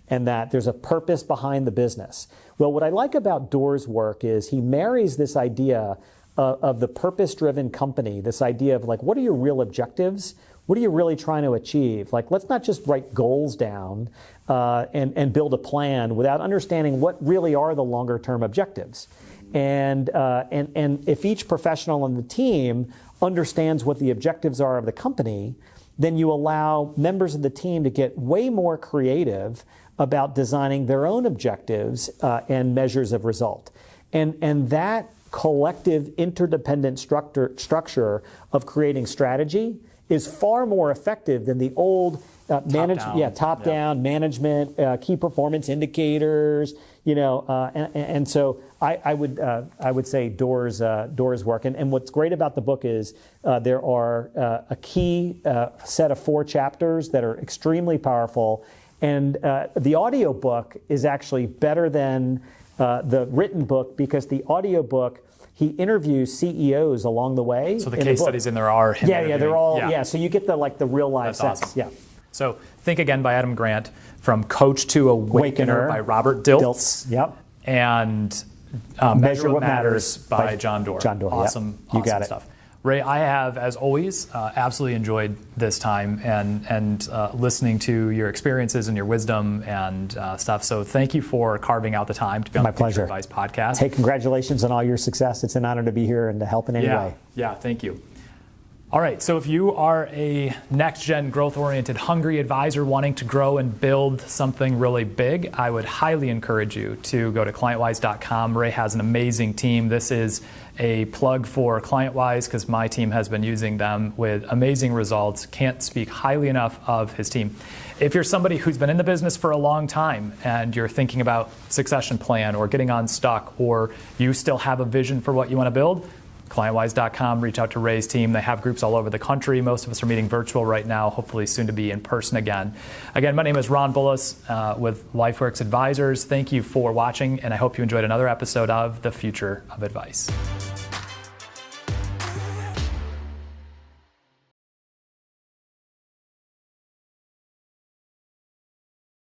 and that there's a purpose behind the business. Well, what I like about Doerr's work is he marries this idea of the purpose-driven company, this idea of what are your real objectives? What are you really trying to achieve? Let's not just write goals down and build a plan without understanding what really are the longer-term objectives. And if each professional on the team understands what the objectives are of the company, then you allow members of the team to get way more creative about designing their own objectives and measures of result. And that collective interdependent structure of creating strategy is far more effective than the old top-down management, key performance indicators, and so I would say Doerr's work. And what's great about the book is there are a key set of 4 chapters that are extremely powerful. And the audio book is actually better than the written book because the audio book, he interviews CEOs along the way. So the case studies in there are him interviewing. They're all so you get the real life sense. Awesome. Yeah. So Think Again by Adam Grant, From Coach to Awakener by Robert Dilts. Yep. And Measure What Matters by John Doerr. Awesome, you got it. Stuff. Ray, I have, as always, absolutely enjoyed this time and listening to your experiences and your wisdom and stuff. So thank you for carving out the time to be on the ClientWise podcast. Hey, congratulations on all your success. It's an honor to be here and to help in any way. Yeah, thank you. All right, so if you are a next-gen, growth-oriented, hungry advisor wanting to grow and build something really big, I would highly encourage you to go to ClientWise.com. Ray has an amazing team. This is a plug for ClientWise because my team has been using them with amazing results. Can't speak highly enough of his team. If you're somebody who's been in the business for a long time and you're thinking about succession plan or getting unstuck, or you still have a vision for what you want to build, ClientWise.com, reach out to Ray's team. They have groups all over the country. Most of us are meeting virtual right now, hopefully soon to be in person again. Again, my name is Ron Bullis with Lifeworks Advisors. Thank you for watching, and I hope you enjoyed another episode of The Future of Advice.